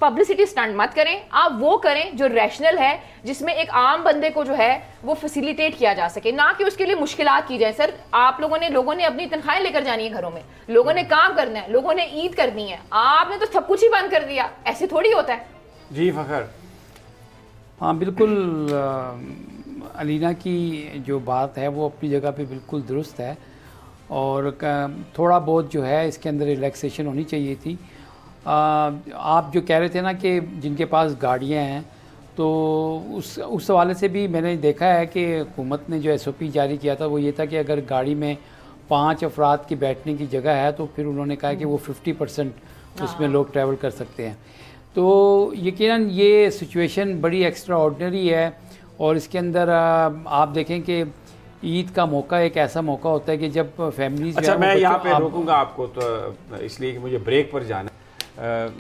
پبلسٹی سٹنٹ مت کریں, آپ وہ کریں جو ریشنل ہے, جس میں ایک عام بندے کو جو ہے وہ فیسیلیٹیٹ کیا جا سکے, نہ کہ اس کے لیے مشکلات کی جائیں. سر آپ لوگوں نے اپنی تنخواہیں لے کر جانی ہے گھروں میں, لوگوں نے کام کرنا ہے, لوگوں نے عید کرنی ہے, آپ نے تو سب کچھ ہی بند کر دیا. ایسے تھوڑی ہوتا ہے. جی فخر. ہاں بالکل, علینا کی جو بات ہے وہ اپنی جگہ پہ بالکل درست ہے, اور تھوڑا بہت جو ہے اس کے اندر ریلیکسیشن ہونی چاہیے تھی. آپ جو کہہ رہے تھے نا کہ جن کے پاس گاڑیاں ہیں, تو اس حوالے سے بھی میں نے دیکھا ہے کہ حکومت نے جو ایس او پی جاری کیا تھا وہ یہ تھا کہ اگر گاڑی میں 5 افراد کی بیٹھنے کی جگہ ہے تو پھر انہوں نے کہا کہ وہ 50% اس میں لوگ ٹریول کر سکتے ہیں. تو یقیناً یہ سچویشن بڑی ایکسٹرا آرڈنری ہے, اور اس کے اندر آپ دیکھیں کہ عید کا موقع ایک ایسا موقع ہوتا ہے کہ جب فیملیز. اچھا میں یہاں پہ روکوں گا آپ کو, تو اس لیے کہ مجھے بریک پر جانا ہے.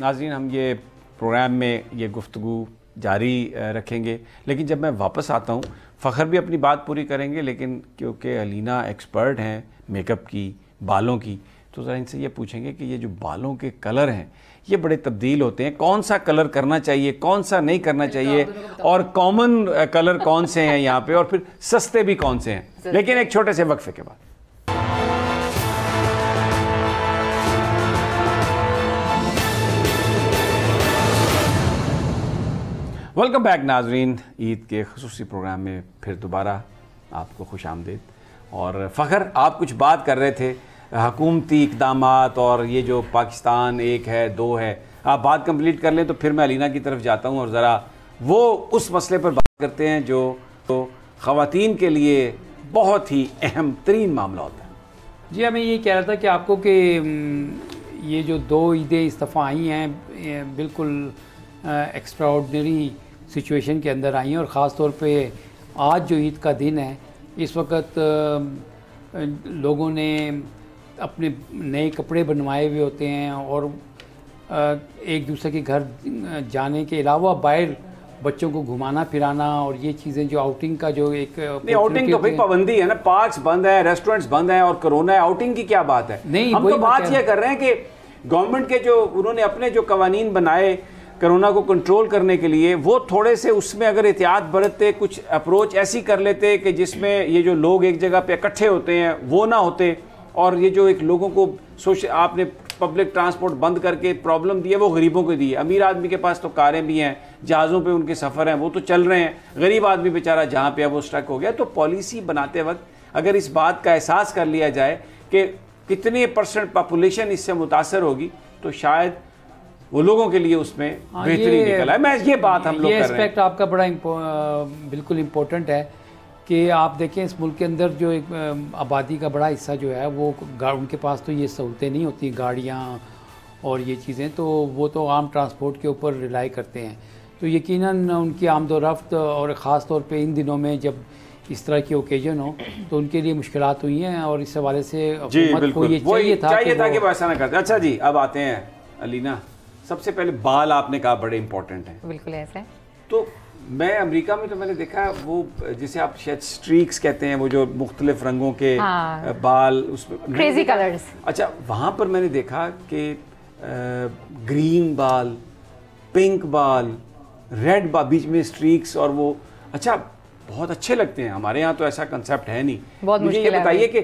ناظرین, ہم یہ پروگرام میں یہ گفتگو جاری رکھیں گے, لیکن جب میں واپس آتا ہوں فخر بھی اپنی بات پوری کریں گے, لیکن کیونکہ علینا ایکسپرٹ ہیں میک اپ کی, بالوں کی, تو ذرا ان سے یہ پوچھیں گے کہ یہ جو بالوں کے کلر ہیں یہ بڑے تبدیل ہوتے ہیں, کون سا کلر کرنا چاہیے, کون سا نہیں کرنا چاہیے, اور کامن کلر کون سے ہیں یہاں پہ, اور پھر سستے بھی کون سے ہیں. لیکن ایک چھوٹے سے وقفے کے بعد. ویلکم بیک ناظرین, عید کے خصوصی پروگرام میں پھر دوبارہ آپ کو خوش آمدید. اور فخر, آپ کچھ بات کر رہے تھے حکومتی اقدامات اور یہ جو پاکستان 1 ہے 2 ہے, آپ بات کمپلیٹ کر لیں تو پھر میں علینا کی طرف جاتا ہوں اور ذرا وہ اس مسئلے پر بات کرتے ہیں جو خواتین کے لیے بہت ہی اہم ترین معاملہ ہوتا ہے. جی میں یہ کہہ رہا تھا کہ آپ کو کہ یہ جو 2 عیدیں اس دفعہ آئی ہیں بالکل ایکسٹرا آرڈنری سچویشن کے اندر آئی ہیں, اور خاص طور پہ آج جو عید کا دن ہے اس وقت لوگوں نے اپنے نئے کپڑے بنوائے ہوئے ہوتے ہیں, اور ایک دوسرے کے گھر جانے کے علاوہ باہر بچوں کو گھمانا پھرانا اور یہ چیزیں جو آؤٹنگ کا جو ایک آؤٹنگ تو پابندی ہے نا, پارکس بند ہیں, ریسٹورنٹس بند ہیں اور کرونا ہے, آؤٹنگ کی کیا بات ہے. نہیں, ہم تو بات یہ کر رہے ہیں کہ گورنمنٹ کے جو انہوں نے اپنے جو قوانین بنائے کرونا کو کنٹرول کرنے کے لیے, وہ تھوڑے سے اس میں اگر احتیاط برتتے, کچھ اپروچ ایسی کر لیتے کہ جس میں یہ جو لوگ ایک جگہ پہ اکٹھے ہوتے ہیں وہ نہ ہوتے, اور یہ جو ایک لوگوں کو آپ نے پبلک ٹرانسپورٹ بند کر کے پرابلم دی ہے وہ غریبوں کو دی ہے. امیر آدمی کے پاس تو کاریں بھی ہیں, جہازوں پہ ان کے سفر ہیں, وہ تو چل رہے ہیں, غریب آدمی بیچارہ جہاں پہ ہے وہ اسٹرک ہو گیا. تو پالیسی بناتے وقت اگر اس بات کا احساس کر لیا جائے کہ کتنے % پاپولیشن اس سے متاثر ہوگی تو شاید وہ لوگوں کے لیے اس میں بہتری نکل آئے. میں یہ بات ہم لوگ کر رہے ہیں. یہ اسپیکٹ آپ کا بڑا بالکل امپورٹنٹ ہے کہ آپ دیکھیں اس ملک کے اندر جو ایک آبادی کا بڑا حصہ جو ہے وہ ان کے پاس تو یہ سہولتیں نہیں ہوتی, گاڑیاں اور یہ چیزیں, تو وہ تو عام ٹرانسپورٹ کے اوپر ریلائی کرتے ہیں. تو یقیناً ان کی آمد و رفت, اور خاص طور پہ ان دنوں میں جب اس طرح کی اوکیجن ہو تو ان کے لیے مشکلات ہوئی ہیں, اور اس حوالے سے حکومت کو یہ چاہیے تھا کہ وہ ایسا نہ کرتے. اچھا جی, اب آتے ہیں علینا, سب سے پہلے بال آپ نے کہا بڑے امپورٹنٹ ہیں. بالکل ایسا ہے. تو میں امریکہ میں تو میں نے دیکھا وہ جسے آپ شاید سٹریکس کہتے ہیں, وہ جو مختلف رنگوں کے بال, اس میں کریزی کلرز. اچھا, وہاں پر میں نے دیکھا کہ گرین بال, پنک بال, ریڈ بال, بیچ میں سٹریکس, اور وہ اچھا بہت اچھے لگتے ہیں. ہمارے ہاں تو ایسا کنسیپٹ ہے نہیں. مجھے یہ بتائیے کہ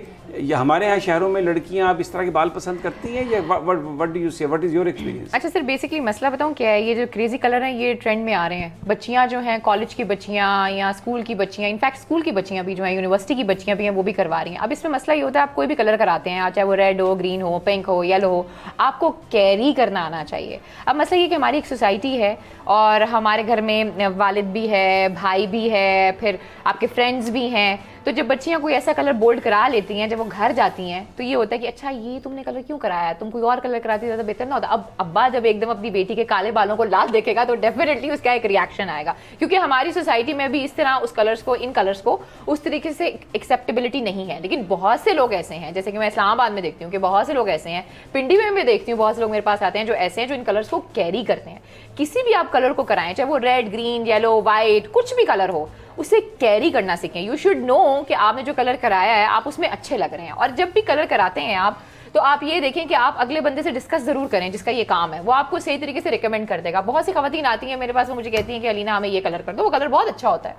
ہمارے ہاں شہروں میں لڑکیاں آپ اس طرح کے بال پسند کرتی ہیں, یا what do you say, what is your experience? اچھا سر, بیسکلی مسئلہ بتاؤں کیا ہے, یہ جو کریزی کلر ہیں یہ ٹرینڈ میں آ رہے ہیں. بچیاں جو ہیں کالج کی بچیاں یا اسکول کی بچیاں, انفیکٹ اسکول کی بچیاں بھی جو ہیں, یونیورسٹی کی بچیاں بھی ہیں, وہ بھی کروا رہی ہیں. اب اس میں مسئلہ یہ ہوتا ہے آپ کوئی بھی کلر کراتے ہیں, چاہے وہ ریڈ ہو, گرین ہو, پنک ہو, یلو ہو, آپ کو کیری کرنا آنا چاہیے. اب مسئلہ یہ کہ ہماری ایک سوسائٹی ہے اور ہمارے گھر میں والد بھی ہے, بھائی بھی ہے, پھر آپ کے فرینڈز بھی ہیں, تو جب بچیاں کوئی ایسا کلر بولڈ کرا لیتی ہیں, جب وہ گھر جاتی ہیں تو یہ ہوتا ہے کہ اچھا یہ تم نے کلر کیوں کرایا ہے, تم کوئی اور کلر کراتی زیادہ بہتر نہ ہوتا. اب ابا جب ایک دم اپنی بیٹی کے کالے بالوں کو لال دیکھے گا تو ڈیفینیٹلی اس کا ایک ریئیکشن آئے گا, کیونکہ ہماری سوسائٹی میں بھی اس طرح اس کلرز کو, ان کلرز کو اس طریقے سے ایکسیپٹیبلٹی نہیں ہے. لیکن بہت سے لوگ ایسے ہیں, جیسے کہ میں اسلام آباد میں دیکھتی ہوں کہ بہت سے لوگ ایسے ہیں, پنڈی میں بھی دیکھتی ہوں بہت سے لوگ میرے پاس آتے ہیں جو ایسے ہیں جو ان کلرز کو کیری کرتے ہیں. کسی بھی آپ کلر کو کرائیں, چاہے وہ ریڈ, گرین, یلو, وائٹ, کچھ بھی کلر ہو, اسے کیری کرنا سیکھیں. یو شوڈ نو کہ آپ نے جو کلر کرایا ہے آپ اس میں اچھے لگ رہے ہیں. اور جب بھی کلر کراتے ہیں آپ تو آپ یہ دیکھیں کہ آپ اگلے بندے سے ڈسکس ضرور کریں جس کا یہ کام ہے, وہ آپ کو صحیح طریقے سے ریکمینڈ کر دے گا. بہت سی خواتین آتی ہیں میرے پاس, وہ مجھے کہتی ہیں کہ علینا ہمیں یہ کلر کر دو, وہ کلر بہت اچھا ہوتا ہے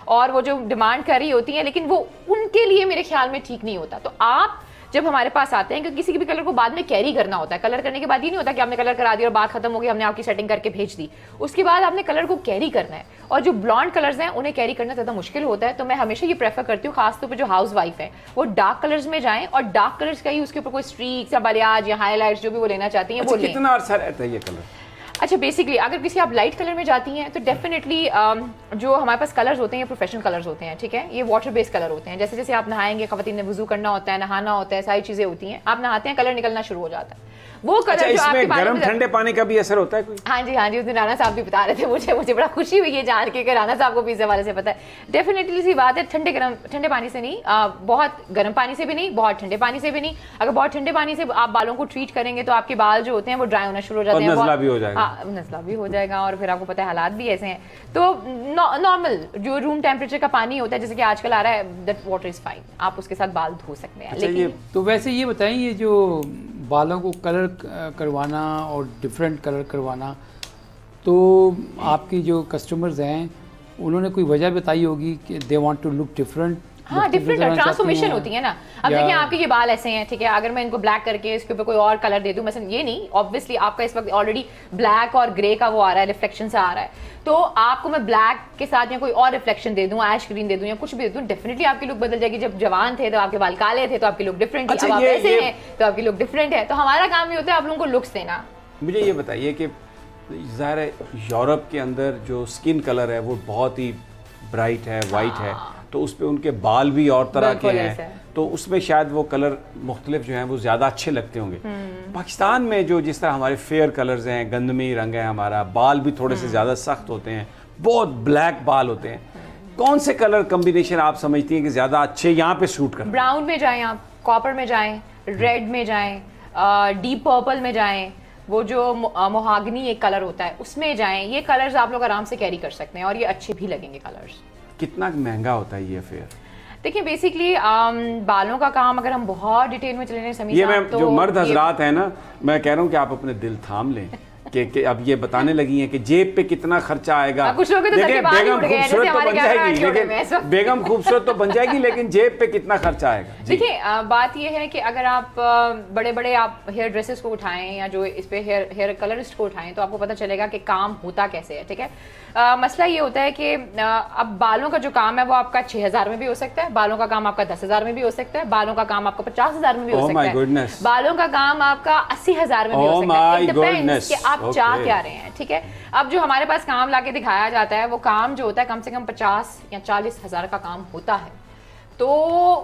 اور وہ جو ڈیمانڈ کر رہی ہوتی ہیں, لیکن وہ ان کے لیے میرے خیال میں ٹھیک نہیں ہوتا. تو آپ جب ہمارے پاس آتے ہیں کہ کسی بھی کلر کو بعد میں کیری کرنا ہوتا ہے, کلر کرنے کے بعد یہ نہیں ہوتا کہ آپ نے کلر کرا دیا اور بات ختم ہو گئی, ہم نے آپ کی سیٹنگ کر کے بھیج دی. اس کے بعد آپ نے کلر کو کیری کرنا ہے, اور جو بلانڈ کلرز ہیں انہیں کیری کرنا زیادہ مشکل ہوتا ہے. تو میں ہمیشہ یہ پریفر کرتی ہوں, خاص طور پہ جو ہاؤس وائف ہیں وہ ڈارک کلرز میں جائیں, اور ڈارک کلرز کا ہی اس کے اوپر کوئی اسٹریکس یا بالیاج یا ہائی لائٹس جو بھی وہ لینا چاہتی ہیں وہ لیں. کتنا عرصہ رہتا ہے یہ کلر؟ اچھا بیسکلی اگر کسی آپ لائٹ کلر میں جاتی ہیں تو ڈیفینیٹلی جو ہمارے پاس کلرز ہوتے ہیں یہ پروفیشنل کلرز ہوتے ہیں, ٹھیک ہے, یہ واٹر بیس کلر ہوتے ہیں. جیسے جیسے آپ نہائیں گے, خواتین نے وضو کرنا ہوتا ہے, نہانا ہوتا ہے, ساری چیزیں ہوتی ہیں, آپ نہاتے ہیں کلر نکلنا شروع ہو جاتا ہے. وہ کلر جو آپ کے گرم ٹھنڈے پانی کا بھی اثر ہوتا ہے کوئی؟ ہاں جی ہاں جی, اس دن رانا صاحب بھی بتا رہے تھے, مجھے بڑا خوشی ہوئی یہ جان کے کہ رانا صاحب کو بھی اس حوالے سے پتہ ہے. ڈیفینیٹلی سی بات ہے, ٹھنڈے پانی سے نہیں, بہت گرم پانی سے بھی نہیں, بہت ٹھنڈے پانی سے بھی نہیں. اگر بہت ٹھنڈے پانی سے آپ بالوں کو ٹریٹ کریں گے تو آپ کے بال جو ہوتے ہیں وہ ڈرائی ہونا شروع ہو جاتے ہیں, نزلہ بھی ہو جائے گا. نزلہ بھی ہو جائے گا, اور پھر آپ کو پتہ ہے حالات بھی ایسے ہیں. تو نارمل جو روم ٹیمپریچر کا پانی ہوتا ہے جیسے کہ آج کل آ رہا ہے, دیٹ واٹر از فائن, آپ اس کے ساتھ بال دھو سکتے ہیں. لیکن تو ویسے یہ بتائیں, یہ جو بالوں کو کلر کروانا اور ڈفرینٹ کلر کروانا, تو آپ کی جو کسٹمرز ہیں انہوں نے کوئی وجہ بتائی ہوگی کہ they want to look different? ہاں ڈفرینٹ ٹرانسفارمیشن ہوتی ہے نا. اب دیکھیں آپ کے یہ بال ایسے ہیں, ٹھیک ہے, اگر میں ان کو بلیک کر کے اس کے اوپر کوئی اور کلر دے دوں, مثلا یہ نہیں, آبویسلی آپ کا اس وقت آلریڈی بلیک اور گرے کا وہ آ رہا ہے, ریفلیکشن سے آ رہا ہے, تو آپ کو میں بلیک کے ساتھ یا کوئی اور ریفلیکشن دے دوں, ایش گرین دے دوں یا کچھ بھی دے دوں, ڈیفینیٹلی آپ کی لک بدل جائے گی. جب جوان تھے تو آپ کے بال کالے تھے تو آپ کی لک ڈفرینٹ تھی, اب آپ ایسے ہیں تو آپ کی لک ڈفرینٹ ہے. تو ہمارا کام یہ ہوتا ہے آپ لوگوں کو لکس دینا. مجھے یہ بتائیے کہ ظاہر ہے یورپ کے اندر جو سکن کلر ہے وہ بہت ہی برائٹ ہے، وائٹ ہے، تو اس پہ ان کے بال بھی اور طرح کے ہیں، تو اس میں شاید وہ کلر مختلف جو ہیں وہ زیادہ اچھے لگتے ہوں گے۔ پاکستان میں جو جس طرح ہمارے فیئر کلرز ہیں، گندمی رنگ ہے ہمارا، بال بھی تھوڑے سے زیادہ سخت ہوتے ہیں، بہت بلیک بال ہوتے ہیں، کون سے کلر کمبینیشن آپ سمجھتی ہیں کہ زیادہ اچھے یہاں پہ سوٹ کرتے ہیں؟ براؤن میں جائیں آپ، کاپر میں جائیں، ریڈ میں جائیں، ڈیپ پرپل میں جائیں، وہ جو مہاگنی ایک کلر ہوتا ہے اس میں جائیں، یہ کلرز آپ لوگ آرام سے کیری کر سکتے ہیں اور یہ اچھے بھی لگیں گے کلرز۔ کتنا مہنگا ہوتا ہے یہ فیئر؟ دیکھیں بیسیکلی بالوں کا کام اگر ہم بہت ڈیٹیل میں چلے جائیں، یہ میں جو مرد حضرات ہیں نا، میں کہہ رہا ہوں کہ آپ اپنے دل تھام لیں کہ اب یہ بتانے لگی ہیں کہ جیب پہ کتنا خرچہ آئے گا۔ کچھ لوگ بیگم خوبصورت تو بن جائے گی، لیکن بیگم خوبصورت تو بن جائے گی، لیکن جیب پہ کتنا خرچہ آئے گا؟ دیکھیں بات یہ ہے کہ اگر آپ بڑے بڑے آپ ہیئر ڈریسز کو اٹھائیں یا جو اس پہ ہیئر کلرسٹ کو اٹھائیں تو آپ کو پتہ چلے گا کہ کام ہوتا کیسے ہے، ٹھیک ہے؟ مسئلہ یہ ہوتا ہے کہ اب بالوں کا جو کام ہے وہ آپ کا 6,000 میں بھی ہو سکتا ہے، بالوں کا کام آپ کا 10,000 میں بھی ہو سکتا ہے، بالوں کا کام آپ کا 50,000 میں بھی ہو سکتا ہے، بالوں کا کام آپ کا 80,000 میں بھی ہو سکتا ہے، اٹ ڈیپینڈس کہ آپ چاہ کیا رہے ہیں، ٹھیک ہے؟ اب جو ہمارے پاس کام لا کے دکھایا جاتا ہے وہ کام جو ہوتا ہے کم سے کم 50 یا 40,000 کا کام ہوتا ہے، تو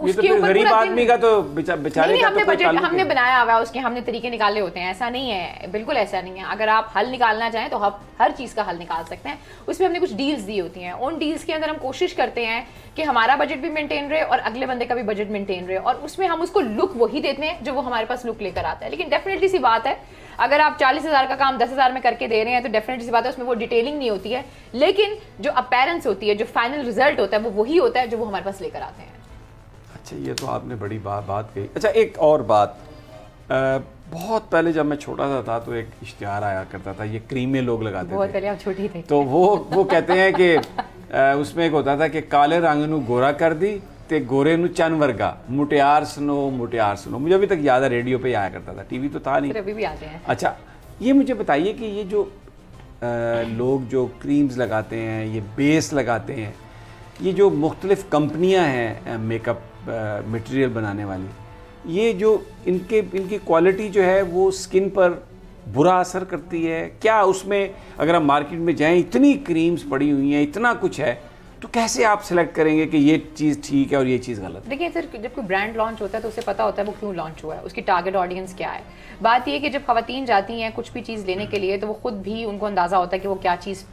اس کے اوپر غریب آدمی کا تو بیچارے کا تو ہم نے بنایا ہوا ہے، اس کے ہم نے طریقے نکالے ہوتے ہیں، ایسا نہیں ہے، بالکل ایسا نہیں ہے۔ اگر آپ حل نکالنا چاہیں تو آپ ہر چیز کا حل نکال سکتے ہیں، اس میں ہم نے کچھ ڈیلز دی ہوتی ہیں، ان ڈیلز کے اندر ہم کوشش کرتے ہیں کہ ہمارا بجٹ بھی مینٹین رہے اور اگلے بندے کا بھی بجٹ مینٹین رہے، اور اس میں ہم اس کو لک وہی دیتے ہیں جو وہ ہمارے پاس لک لے کر آتا ہے۔ لیکن ڈیفینیٹلی سی بات ہے، اگر آپ 40,000 کا کام 10,000 میں کر کے دے رہے ہیں تو ڈیفینیٹلی سی بات ہے اس میں وہ ڈیٹیلنگ نہیں ہوتی ہے، لیکن جو اپیرنس ہوتی ہے، جو فائنل رزلٹ ہوتا ہے وہ وہی ہوتا ہے جو وہ ہمارے پاس لے کر آتے ہیں۔ اچھا، یہ تو آپ نے بڑی بات کہی۔ اچھا، ایک اور بات، بہت پہلے جب میں چھوٹا سا تھا تو ایک اشتہار آیا کرتا تھا، یہ کریمیں لوگ لگاتے تھے، بہت پہلے آپ چھوٹی تھے، تو وہ کہتے ہیں کہ اس میں ایک ہوتا تھا کہ کالے رنگ نو گورا کر دی تے گورے نو چن ورگا، مٹیار سنو مٹیار سنو۔ مجھے ابھی تک یاد ہے، ریڈیو پہ آیا کرتا تھا، ٹی وی تو تھا نہیں، ابھی بھی آتے ہیں۔ اچھا، یہ مجھے بتائیے کہ یہ جو لوگ جو کریمز لگاتے ہیں، یہ بیس لگاتے ہیں، یہ جو مختلف کمپنیاں ہیں میک اپ مٹیریل بنانے والی، یہ جو ان کی کوالٹی جو ہے وہ سکن پر برا اثر کرتی ہے کیا؟ اس میں اگر ہم مارکیٹ میں جائیں، اتنی کریمز پڑی ہوئی ہیں، اتنا کچھ ہے، تو کیسے آپ سلیکٹ کریں گے کہ یہ چیز ٹھیک ہے اور یہ چیز غلط ہے؟ دیکھیں سر، جب کوئی برانڈ لانچ ہوتا ہے تو اسے پتا ہوتا ہے وہ کیوں لانچ ہوا ہے، اس کی ٹارگٹ آڈینس کیا ہے۔ بات یہ کہ جب خواتین جاتی ہیں کچھ بھی چیز لینے کے لیے تو وہ خود بھی ان کو اندازہ ہوتا ہے کہ وہ کیا چیز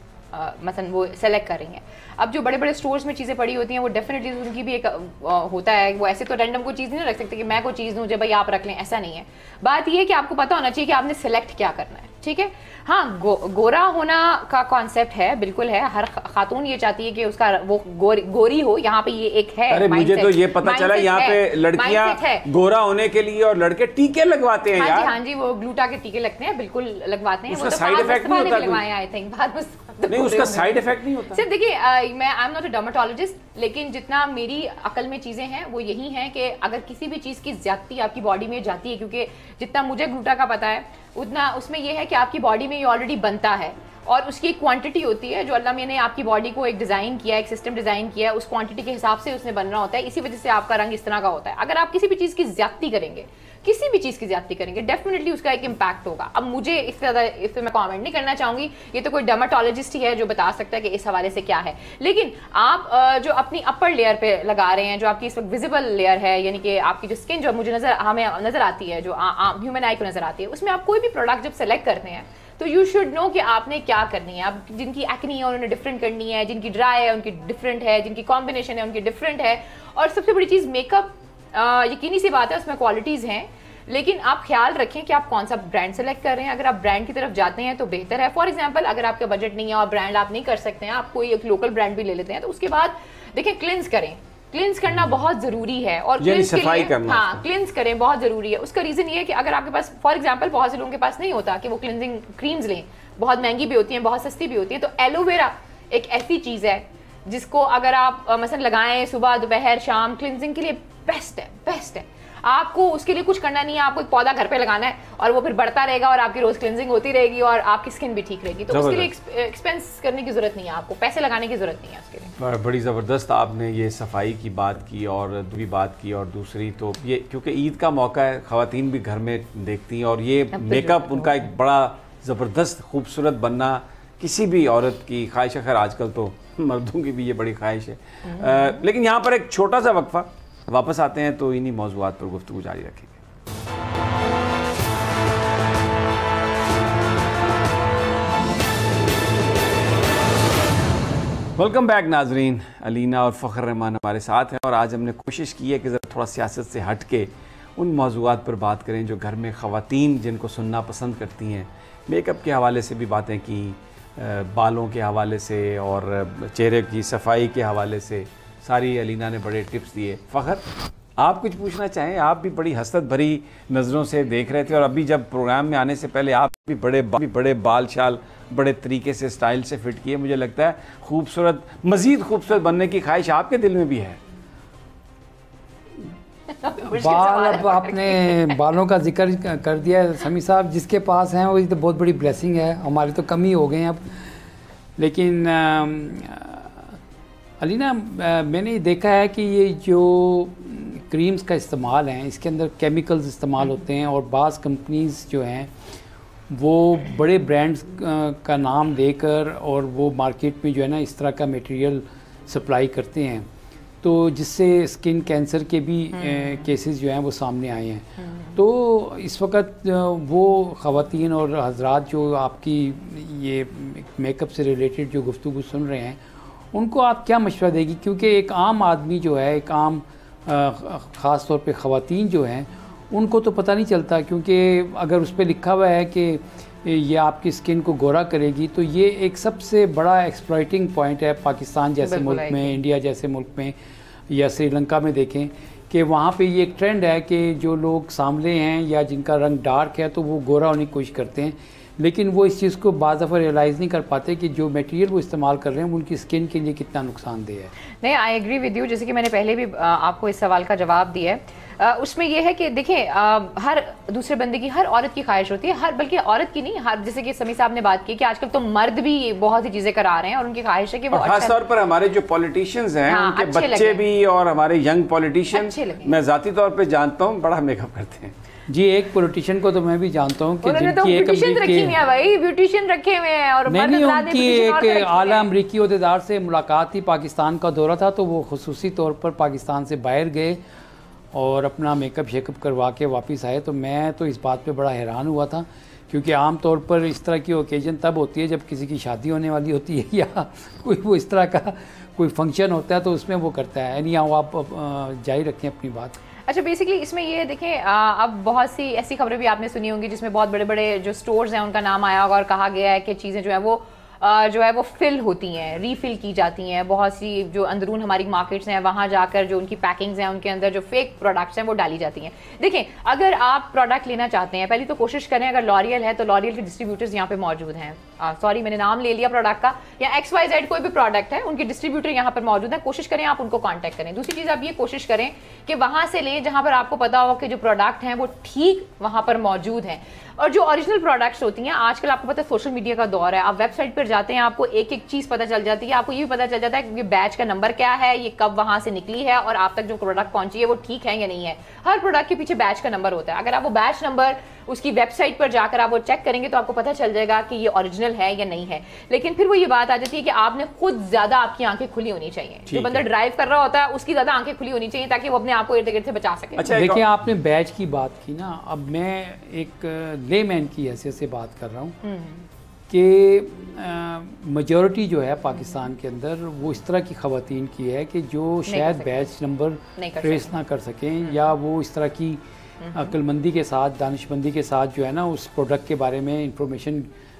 مثلا وہ سلیکٹ کر رہی ہیں۔ اب جو بڑے بڑے سٹورز میں چیزیں پڑی ہوتی ہیں وہ ڈیفینیٹلی ان کی بھی ایک ہوتا ہے، وہ ایسے تو رینڈم کوئی چیز نہیں رکھ سکتے کہ میں کوئی چیز دوں جو بھائی آپ رکھ لیں، ایسا نہیں ہے۔ بات یہ ہے کہ آپ کو پتا ہونا چاہیے کہ آپ نے سلیکٹ کیا کرنا ہے، ٹھیک ہے؟ ہاں، گورا ہونا کا کانسیپٹ ہے، بالکل ہے، ہر خاتون یہ چاہتی ہے کہ اس کا وہ گوری ہو، یہاں پہ یہ ایک ہے۔ ارے مجھے تو یہ پتا چلا یہاں پہ لڑکیاں گورا ہونے کے لیے اور لڑکے ٹیکے لگواتے ہیں یار۔ ہاں جی، وہ گلوٹا کے ٹیکے لگتے ہیں، بالکل لگواتے ہیں۔ اس کا سائیڈ افیکٹ نہیں ہوتا؟ نہیں، اس کا سائیڈ افیکٹ نہیں ہوتا؟ صرف دیکھیے، میں I am not a dermatologist, لیکن جتنا میری عقل میں چیزیں ہیں وہ یہی ہیں کہ اگر کسی بھی چیز کی زیادتی آپ کی باڈی میں جاتی ہے، کیونکہ جتنا مجھے گلوٹا کا پتا ہے اتنا اس میں یہ ہے کہ آپ کی باڈی میں یہ آلریڈی بنتا ہے اور اس کی ایک کوانٹٹی ہوتی ہے جو اللہ میں نے آپ کی باڈی کو ایک ڈیزائن کیا ہے، ایک سسٹم ڈیزائن کیا ہے، اس کوانٹٹی کے حساب سے اس نے بننا ہوتا ہے، اسی وجہ سے آپ کا رنگ اس طرح کا ہوتا ہے۔ اگر آپ کسی بھی چیز کی زیادتی کریں گے، کسی بھی چیز کی زیادتی کریں گے، ڈیفینیٹلی اس کا ایک امپیکٹ ہوگا۔ اب مجھے اس پہ میں کامنٹ نہیں کرنا چاہوں گی، یہ تو کوئی ڈرماٹولوجسٹ ہی ہے جو بتا سکتا ہے کہ اس حوالے سے کیا ہے، لیکن آپ جو اپنی اپر لیئر پہ لگا رہے ہیں، جو آپ کی اس وقت ویزیبل لیئر ہے، یعنی کہ آپ کی جو اسکن جو مجھے ہمیں نظر آتی ہے، جو ہیومن آئی کو نظر آتی ہے، اس میں آپ کوئی بھی پروڈکٹ جب سلیکٹ کرتے ہیں تو یو شوڈ نو کہ آپ نے کیا کرنی ہے۔ اب جن کی ایکنی ہے انہوں نے ڈفرینٹ کرنی ہے، جن کی ڈرائی ہے ان کی ڈفرینٹ ہے، جن کی کمبینیشن ہے ان کی ڈفرینٹ ہے، اور سب سے بڑی چیز میک اپ، یقینی سی بات ہے اس میں کوالٹیز ہیں، لیکن آپ خیال رکھیں کہ آپ کون سا برانڈ سلیکٹ کر رہے ہیں۔ اگر آپ برانڈ کی طرف جاتے ہیں تو بہتر ہے۔ فار ایگزامپل، اگر آپ کا بجٹ نہیں ہے اور برانڈ آپ نہیں کر سکتے ہیں، آپ کوئی ایک لوکل برانڈ بھی لے لیتے ہیں، تو اس کے بعد دیکھیں کلینز کریں، کلینز کرنا بہت ضروری ہے، اور صفائی کرنا، ہاں کلینز کریں بہت ضروری ہے۔ اس کا ریزن یہ ہے کہ اگر آپ کے پاس فار ایگزامپل بہت سے لوگوں کے پاس نہیں ہوتا کہ وہ کلینزنگ کریمز لیں، بہت مہنگی بھی ہوتی ہیں، بہت سستی بھی ہوتی ہیں، تو ایلو ویرا ایک ایسی چیز ہے جس کو اگر آپ مثلا لگائیں صبح دوپہر شام، کلینزنگ کے لیے بیسٹ ہے، بیسٹ ہے۔ آپ کو اس کے لیے کچھ کرنا نہیں ہے، آپ کو ایک پودا گھر پہ لگانا ہے اور وہ پھر بڑھتا رہے گا اور آپ کی روز کلینزنگ ہوتی رہے گی اور آپ کی اسکن بھی ٹھیک رہے گی، تو اس کے لیے ایکسپینس کرنے کی ضرورت نہیں ہے، آپ کو پیسے لگانے کی ضرورت نہیں ہے اس کے لیے۔ بڑی زبردست آپ نے یہ صفائی کی بات کی اور دوسری بات کی، اور دوسری تو یہ کیونکہ عید کا موقع ہے، خواتین بھی گھر میں دیکھتی ہیں اور یہ میک اپ ان کا ایک بڑا زبردست خوبصورت بننا کسی بھی عورت کی خواہش ہے، خیر آج کل تو مردوں کی بھی یہ بڑی خواہش ہے، لیکن یہاں پر ایک چھوٹا سا وقفہ، واپس آتے ہیں تو انہی موضوعات پر گفتگو جاری رکھیں گے۔ ویلکم بیک ناظرین، علینا اور فخر رحمان ہمارے ساتھ ہیں، اور آج ہم نے کوشش کی ہے کہ ذرا تھوڑا سیاست سے ہٹ کے ان موضوعات پر بات کریں جو گھر میں خواتین جن کو سننا پسند کرتی ہیں۔ میک اپ کے حوالے سے بھی باتیں کی، بالوں کے حوالے سے اور چہرے کی صفائی کے حوالے سے ساری علینا نے بڑے ٹپس دیے۔ فخر، آپ کچھ پوچھنا چاہیں؟ آپ بھی بڑی حسرت بھری نظروں سے دیکھ رہے تھے، اور ابھی جب پروگرام میں آنے سے پہلے آپ بھی بڑے بال شال بڑے طریقے سے اسٹائل سے فٹ کیے۔ مجھے لگتا ہے مزید خوبصورت بننے کی خواہش آپ کے دل میں بھی ہے۔ بال، اب آپ نے بالوں کا ذکر کر دیا سمیع صاحب، جس کے پاس ہیں وہ تو بہت بڑی بلیسنگ ہے، ہمارے تو کم ہی ہو گئے ہیں اب۔ لیکن علینا، میں نے دیکھا ہے کہ یہ جو کریمز کا استعمال ہیں اس کے اندر کیمیکلز استعمال ہوتے ہیں، اور بعض کمپنیز جو ہیں وہ بڑے برانڈز کا نام دے کر اور وہ مارکیٹ میں جو ہے نا اس طرح کا میٹیریل سپلائی کرتے ہیں، تو جس سے اسکن کینسر کے بھی کیسز جو ہیں وہ سامنے آئے ہیں۔ تو اس وقت وہ خواتین اور حضرات جو آپ کی یہ میک اپ سے ریلیٹڈ جو گفتگو سن رہے ہیں، ان کو آپ کیا مشورہ دے گی؟ کیونکہ ایک عام آدمی جو ہے، ایک عام خاص طور پہ خواتین جو ہیں، ان کو تو پتہ نہیں چلتا، کیونکہ اگر اس پہ لکھا ہوا ہے کہ یہ آپ کی اسکن کو گورا کرے گی، تو یہ ایک سب سے بڑا ایکسپلائٹنگ پوائنٹ ہے پاکستان جیسے ملک میں، انڈیا جیسے ملک میں، یا سری لنکا میں دیکھیں کہ وہاں پہ یہ ایک ٹرینڈ ہے کہ جو لوگ سانولے ہیں یا جن کا رنگ ڈارک ہے تو وہ گورا ہونے کی کوشش کرتے ہیں، لیکن وہ اس چیز کو بعض دفعہ ریئلائز نہیں کر پاتے کہ جو میٹیریل وہ استعمال کر رہے ہیں ان کی اسکن کے لیے کتنا نقصان دہ ہے۔ نہیں، آئی ایگری ود یو، جیسے کہ میں نے پہلے بھی آپ کو اس سوال کا جواب دیا ہے۔ اس میں یہ ہے کہ دیکھیں، ہر دوسرے بندے کی، ہر عورت کی خواہش ہوتی ہے، بلکہ عورت کی نہیں، جیسے کہ سمیع صاحب نے بات کی کہ آج کل تو مرد بھی بہت سی چیزیں کرا رہے ہیں اور ان کی خواہش ہے کہ وہ خاص طور پر ہمارے جو پولیٹیشینز ہیں ان کے بچے بھی، اور ہمارے ینگ پولیٹیشین میں ذاتی طور پہ جانتا ہوں بڑا میک اپ کرتے ہیں۔ جی، ایک پولیٹیشین کو تو میں بھی جانتا ہوں کہ جن کی ایک بیوٹیشین رکھے ہوئے ہیں، اور نہیں، ان کی ایک اعلیٰ امریکی عہدیدار سے ملاقات تھی، پاکستان کا دورہ تھا، تو وہ خصوصی طور پر پاکستان سے باہر گئے اور اپنا میک اپ شیک اپ کروا کے واپس آئے۔ تو میں تو اس بات پہ بڑا حیران ہوا تھا، کیونکہ عام طور پر اس طرح کی اوکیزن تب ہوتی ہے جب کسی کی شادی ہونے والی ہوتی ہے یا کوئی وہ اس طرح کا کوئی فنکشن ہوتا ہے، تو اس میں وہ کرتا ہے۔ یعنی آپ جاری رکھیں اپنی بات۔ اچھا، بیسکلی اس میں یہ دیکھیں، اب بہت سی ایسی خبریں بھی آپ نے سنی ہوں گی جس میں بہت بڑے بڑے جو سٹورز ہیں ان کا نام آیا ہوگا اور کہا گیا ہے کہ چیزیں جو ہے وہ فل ہوتی ہیں، ریفل کی جاتی ہیں۔ بہت سی جو اندرون ہماری مارکیٹس ہیں وہاں جا کر جو ان کی پیکنگز ہیں ان کے اندر جو فیک پروڈکٹس ہیں وہ ڈالی جاتی ہیں۔ دیکھیں، اگر آپ پروڈکٹ لینا چاہتے ہیں، پہلی تو کوشش کریں، اگر لوریل ہے تو لوریل کے ڈسٹریبیوٹرز یہاں پہ موجود ہیں، سوری میں نے نام لے لیا پروڈکٹ کا، یا XYZ کوئی بھی پروڈکٹ ہے، ان کے ڈسٹریبیوٹر یہاں پر موجود ہیں، کوشش کریں آپ ان کو کانٹیکٹ کریں۔ دوسری چیز آپ یہ کوشش کریں کہ وہاں سے لیں جہاں پر آپ کو پتا ہو کہ جو پروڈکٹ ہیں وہ ٹھیک وہاں پر موجود ہیں۔ اور جو اوریجنل پروڈکٹس ہوتی ہیں، آج کل آپ کو پتہ ہے سوشل میڈیا کا دور ہے، آپ ویب سائٹ پر جاتے ہیں، آپ کو ایک ایک چیز پتہ چل جاتی ہے، آپ کو یہ بھی پتہ چل جاتا ہے کہ یہ بیچ کا نمبر کیا ہے، یہ کب وہاں سے نکلی ہے، اور آپ تک جو پروڈکٹ پہنچی ہے وہ ٹھیک ہے یا نہیں ہے۔ ہر پروڈکٹ کے پیچھے بیچ کا نمبر ہوتا ہے، اگر آپ وہ بیچ نمبر اس کی ویب سائٹ پر جا کر آپ وہ چیک کریں گے تو آپ کو پتہ چل جائے گا کہ یہ اوریجنل ہے یا نہیں ہے۔ لیکن پھر وہ یہ بات آ جاتی ہے کہ آپ نے خود زیادہ آپ کی آنکھیں کھلی ہونی چاہیے، جو بندہ ڈرائیو کر رہا ہوتا ہے اس کی زیادہ آنکھیں کھلی ہونی چاہیے تاکہ وہ اپنے آپ کو ارد گرد سے بچا سکے۔ دیکھیں، آپ نے بیچ کی بات کی نا، اب میں ایک لے مین کی حیثیت سے بات کر رہا ہوں کہ میجورٹی جو ہے پاکستان کے اندر وہ اس طرح کی خواتین کی ہے کہ جو شاید بیچ نمبر ٹریس نہ کر سکیں، یا وہ اس طرح کی عقل مندی کے ساتھ، دانش مندی کے ساتھ جو ہے نا اس پروڈکٹ کے بارے میں انفارمیشن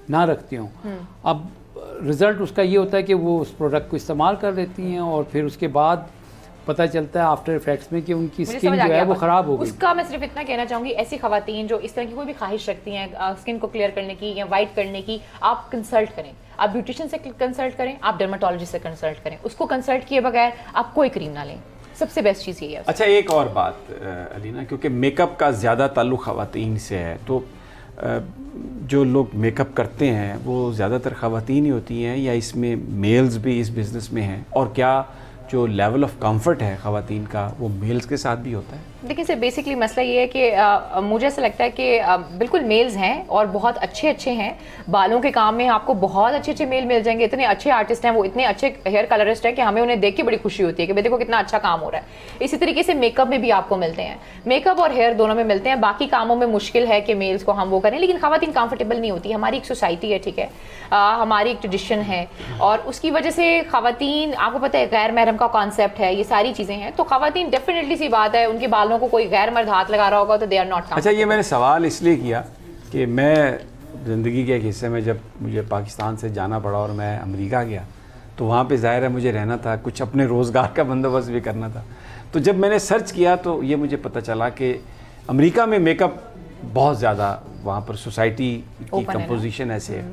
نہ رکھتی ہوں۔ اب رزلٹ اس کا یہ ہوتا ہے کہ وہ اس پروڈکٹ کو استعمال کر لیتی ہیں، اور پھر اس کے بعد پتہ چلتا ہے آفٹر افیکٹس میں کہ ان کی اسکن جو ہے وہ خراب ہو گئی۔ اس کا میں صرف اتنا کہنا چاہوں گی، ایسی خواتین جو اس طرح کی کوئی بھی خواہش رکھتی ہیں اسکن کو کلیئر کرنے کی یا وائٹ کرنے کی، آپ کنسلٹ کریں، آپ بیوٹیشین سے کنسلٹ کریں، آپ ڈرماٹولوجسٹ سے کنسلٹ کریں، اس کو کنسلٹ کیے بغیر آپ کوئی کریم نہ لیں، سب سے بیسٹ چیز یہی ہے۔ اچھا، ایک اور بات علینا، کیونکہ میک اپ کا زیادہ تعلق خواتین سے ہے، تو جو لوگ میک اپ کرتے ہیں وہ زیادہ تر خواتین ہی ہوتی ہیں، یا اس میں میلز بھی اس بزنس میں ہیں؟ اور کیا جو لیول آف کمفرٹ ہے خواتین کا وہ میلز کے ساتھ بھی ہوتا ہے؟ دیکھیں سر بیسکلی مسئلہ یہ ہے کہ مجھے ایسا لگتا ہے کہ بالکل میلز ہیں اور بہت اچھے ہیں بالوں کے کام میں، آپ کو بہت اچھے میل مل جائیں گے، اتنے اچھے آرٹسٹ ہیں وہ، اتنے اچھے ہیئر کلرسٹ ہیں کہ ہمیں انہیں دیکھ کے بڑی خوشی ہوتی ہے کہ دیکھو کتنا اچھا کام ہو رہا ہے. اسی طریقے سے میک اپ میں بھی آپ کو ملتے ہیں، میک اپ اور ہیئر دونوں میں ملتے ہیں. باقی کاموں میں مشکل ہے کہ میلز کو ہم وہ کریں، لیکن خواتین کمفرٹیبل نہیں ہوتی. ہماری ایک سوسائٹی ہے، ٹھیک ہے، ہماری ایک ٹریڈیشن ہے، اور اس کی وجہ سے خواتین، آپ کو پتہ ہے غیر محرم کا کانسیپٹ ہے، یہ ساری چیزیں ہیں. تو خواتین ڈیفینیٹلی سی بات ہے، ان کے بالوں کو کوئی غیر مرد ہاتھ لگا رہا ہوگا تو دے آر ناٹ. اچھا، یہ میں نے سوال اس لیے کیا کہ میں زندگی کے ایک حصے میں جب مجھے پاکستان سے جانا پڑا اور میں امریکہ گیا تو وہاں پہ ظاہر ہے مجھے رہنا تھا، کچھ اپنے روزگار کا بندوبست بھی کرنا تھا. تو جب میں نے سرچ کیا تو یہ مجھے پتہ چلا کہ امریکہ میں میک اپ بہت زیادہ، وہاں پر سوسائٹی کی کمپوزیشن ایسے ہے.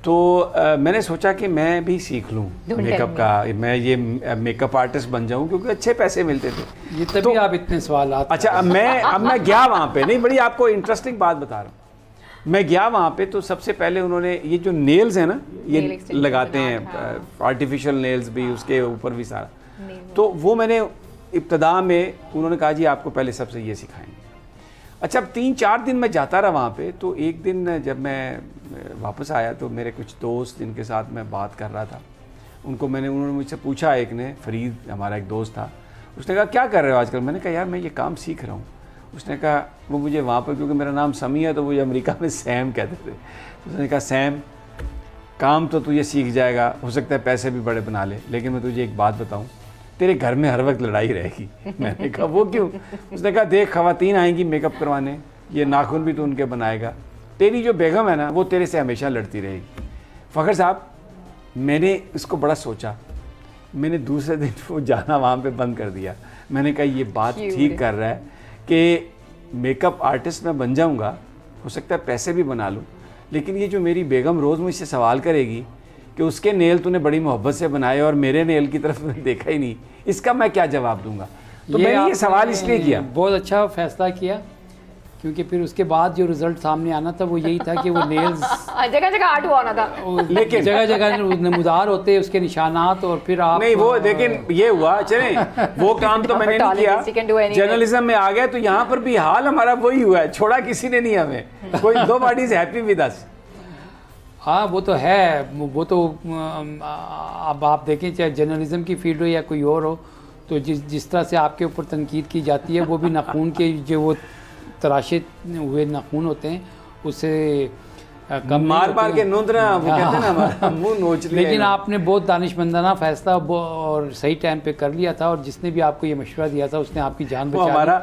تو میں نے سوچا کہ میں بھی سیکھ لوں میک اپ کا، میں یہ میک اپ آرٹسٹ بن جاؤں کیونکہ اچھے پیسے ملتے تھے. یہ تبھی آپ اتنے سوالات. اچھا، اب میں گیا وہاں پہ، نہیں بڑی آپ کو انٹرسٹنگ بات بتا رہا ہوں. میں گیا وہاں پہ تو سب سے پہلے انہوں نے یہ جو نیلز ہیں نا، یہ لگاتے ہیں آرٹیفیشل نیلز بھی، اس کے اوپر بھی سارا. تو وہ میں نے ابتدا میں انہوں نے کہا جی آپ کو پہلے سب سے یہ سکھائیں گے. اچھا، اب 3-4 دن میں جاتا رہا وہاں پہ. تو ایک دن جب میں واپس آیا تو میرے کچھ دوست جن کے ساتھ میں بات کر رہا تھا انہوں نے مجھ سے پوچھا، ایک نے، فرید ہمارا ایک دوست تھا، اس نے کہا کیا کر رہے ہو آج کل؟ میں نے کہا یار میں یہ کام سیکھ رہا ہوں. اس نے کہا، وہ مجھے وہاں پر کیونکہ میرا نام سمی ہے تو مجھے امریکہ میں سیم کہتے تھے. اس نے کہا سیم کام تو یہ سیکھ جائے گا، ہو سکتا ہے پیسے بھی بڑے بنا لے، لیکن میں تجھے ایک بات بتاؤں، تیرے گھر میں ہر وقت لڑائی رہے گی. میں نے کہا وہ کیوں؟ اس نے کہا دیکھ خواتین آئیں گی میک اپ کروانے، یہ ناخن بھی تو ان کے بنائے گا، تیری جو بیگم ہے نا وہ تیرے سے ہمیشہ لڑتی رہے گی. فخر صاحب، میں نے اس کو بڑا سوچا، میں نے دوسرے دن وہ جانا وہاں پہ بند کر دیا. میں نے کہا یہ بات ٹھیک کر رہا ہے کہ میک اپ آرٹسٹ میں بن جاؤں گا، ہو سکتا ہے پیسے بھی بنا لوں، لیکن یہ جو میری بیگم روز مجھ سے سوال کرے گی کہ اس کے نیل تو نے بڑی محبت سے بنائے اور میرے نیل کی طرف دیکھا ہی نہیں، اس کا میں کیا جواب دوں گا؟ تو میں نے یہ سوال اس لیے کیا. بہت اچھا فیصلہ کیا، کیونکہ پھر اس کے بعد جو رزلٹ سامنے آنا تھا وہ یہی تھا کہ وہ نیلز جگہ جگہ آرٹ ہوا ہونا تھا، لیکن جگہ جگہ نمودار ہوتے اس کے نشانات، اور پھر آپ نہیں وہ لیکن یہ ہوا، چلیں وہ کام تو میں نے نہیں کیا، جرنلزم میں آ گئے تو یہاں پر بھی حال ہمارا وہی ہوا ہے، چھوڑا کسی نے نہیں ہمیں. کوئی دو باڈیز ہیپی ود اس. ہاں وہ تو ہے، وہ تو اب آپ دیکھیں چاہے جرنلزم کی فیلڈ ہو یا کوئی اور ہو، تو جس طرح سے آپ کے اوپر تنقید کی جاتی ہے، وہ بھی ناخون کے جو وہ تراشے ہوئے ناخون ہوتے ہیں اس سے مار مار کے نوندنا، وہ کہتے ہیں نا ہمارا منہ نوچ لیا. لیکن آپ نے بہت دانشمندانہ فیصلہ اور صحیح ٹائم پہ کر لیا تھا، اور جس نے بھی آپ کو یہ مشورہ دیا تھا اس نے آپ کی جان بچا لی. وہ ہمارا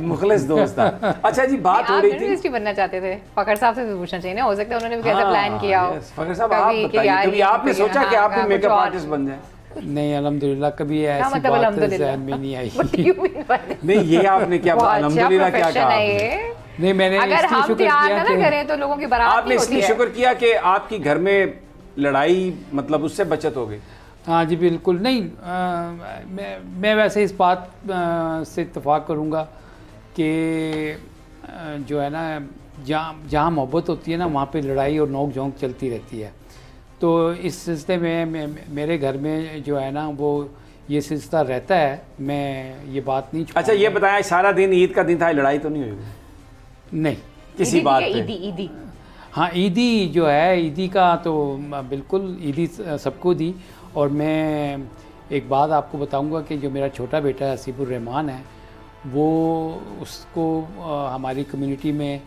مخلص دوست تھا. اچھا جی، بات ہو رہی تھی، آپ بننا چاہتے تھے، فخر صاحب سے پوچھنا چاہیے نا، ہو سکتا ہے انہوں نے بھی کیسے پلان کیا ہو. فخر صاحب آپ بتائیے، کبھی آپ نے سوچا کہ آپ بھی میک اپ آرٹسٹ بن جائیں؟ نہیں الحمدللہ، کبھی ایسی بات ذہن میں نہیں آئی. نہیں یہ آپ نے کیا الحمدللہ کیا کہا؟ نہیں میں نے اگر ہم پیار نہ کریں تو لوگوں کی برات آپ نے اس لیے شکر کیا کہ آپ کی گھر میں لڑائی مطلب اس سے بچت ہو گئی. ہاں جی بالکل. نہیں میں ویسے اس بات سے اتفاق کروں گا کہ جو ہے نا جہاں محبت ہوتی ہے نا وہاں پہ لڑائی اور نوک جھونک چلتی رہتی ہے. تو اس سلسلے میں میرے گھر میں جو ہے نا وہ یہ سلسلہ رہتا ہے، میں یہ بات نہیں. اچھا یہ بتائیں، سارا دن عید کا دن تھا، لڑائی تو نہیں ہوئی؟ نہیں کسی بات پہ؟ عیدی ہاں عیدی جو ہے، عیدی کا تو بالکل عیدی سب کو دی. اور میں ایک بات آپ کو بتاؤں گا کہ جو میرا چھوٹا بیٹا ہے حسیب الرحمان ہے، وہ اس کو ہماری کمیونٹی میں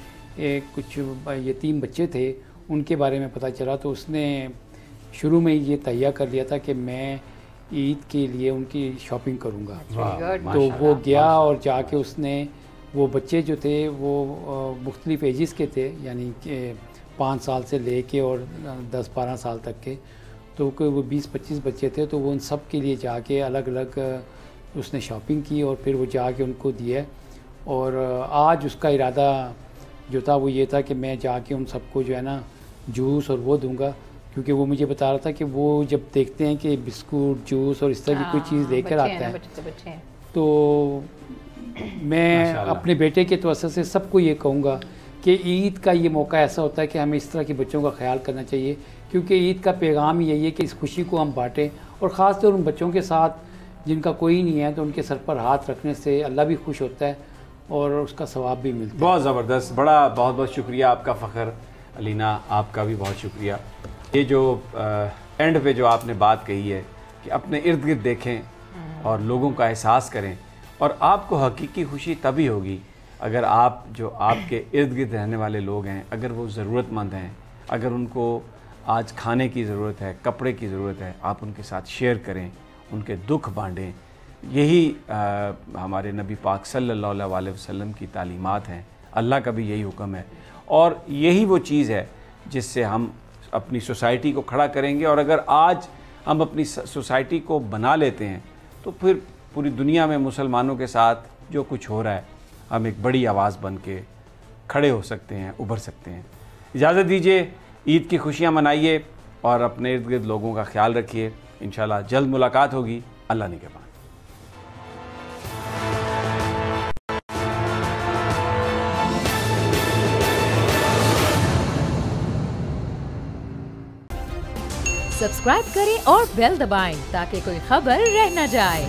کچھ یتیم بچے تھے، ان کے بارے میں پتہ چلا، تو اس نے شروع میں یہ تہیہ کر لیا تھا کہ میں عید کے لیے ان کی شاپنگ کروں گا. تو وہ گیا اور جا کے اس نے وہ بچے جو تھے وہ مختلف ایجز کے تھے، یعنی کہ 5 سال سے لے کے اور 10-12 سال تک کے، تو وہ 20-25 بچے تھے. تو وہ ان سب کے لیے جا کے الگ الگ اس نے شاپنگ کی اور پھر وہ جا کے ان کو دیا. اور آج اس کا ارادہ جو تھا وہ یہ تھا کہ میں جا کے ان سب کو جو ہے نا جوس اور وہ دوں گا، کیونکہ وہ مجھے بتا رہا تھا کہ وہ جب دیکھتے ہیں کہ بسکٹ جوس اور اس طرح کی کوئی چیز لے کر آتا ہے، تو میں اپنے بیٹے کے توسط سے سب کو یہ کہوں گا کہ عید کا یہ موقع ایسا ہوتا ہے کہ ہمیں اس طرح کے بچوں کا خیال کرنا چاہیے، کیونکہ عید کا پیغام ہی یہی ہے کہ اس خوشی کو ہم بانٹیں. اور خاص طور ان بچوں کے ساتھ جن کا کوئی نہیں ہے تو ان کے سر پر ہاتھ رکھنے سے اللہ بھی خوش ہوتا ہے اور اس کا ثواب بھی ملتا ہے۔ بہت زبردست، بڑا بہت بہت شکریہ آپ کا فخر، علینا آپ کا بھی بہت شکریہ۔ یہ جو اینڈ پہ جو آپ نے بات کہی ہے کہ اپنے ارد گرد دیکھیں اور لوگوں کا احساس کریں، اور آپ کو حقیقی خوشی تبھی ہوگی اگر آپ جو آپ کے ارد گرد رہنے والے لوگ ہیں، اگر وہ ضرورت مند ہیں، اگر ان کو آج کھانے کی ضرورت ہے، کپڑے کی ضرورت ہے، آپ ان کے ساتھ شیئر کریں، ان کے دکھ بانٹیں۔ یہی ہمارے نبی پاک صلی اللہ علیہ وسلم کی تعلیمات ہیں، اللہ کا بھی یہی حکم ہے، اور یہی وہ چیز ہے جس سے ہم اپنی سوسائٹی کو کھڑا کریں گے۔ اور اگر آج ہم اپنی سوسائٹی کو بنا لیتے ہیں تو پھر پوری دنیا میں مسلمانوں کے ساتھ جو کچھ ہو رہا ہے ہم ایک بڑی آواز بن کے کھڑے ہو سکتے ہیں، ابھر سکتے ہیں۔ اجازت دیجیے، عید کی خوشیاں منائیے اور اپنے ارد گرد لوگوں کا خیال رکھیے۔ انشاءاللہ جلد ملاقات ہوگی، اللہ نگہبان۔ سبسکرائب کریں اور بیل دبائیں تاکہ کوئی خبر رہ نہ جائے۔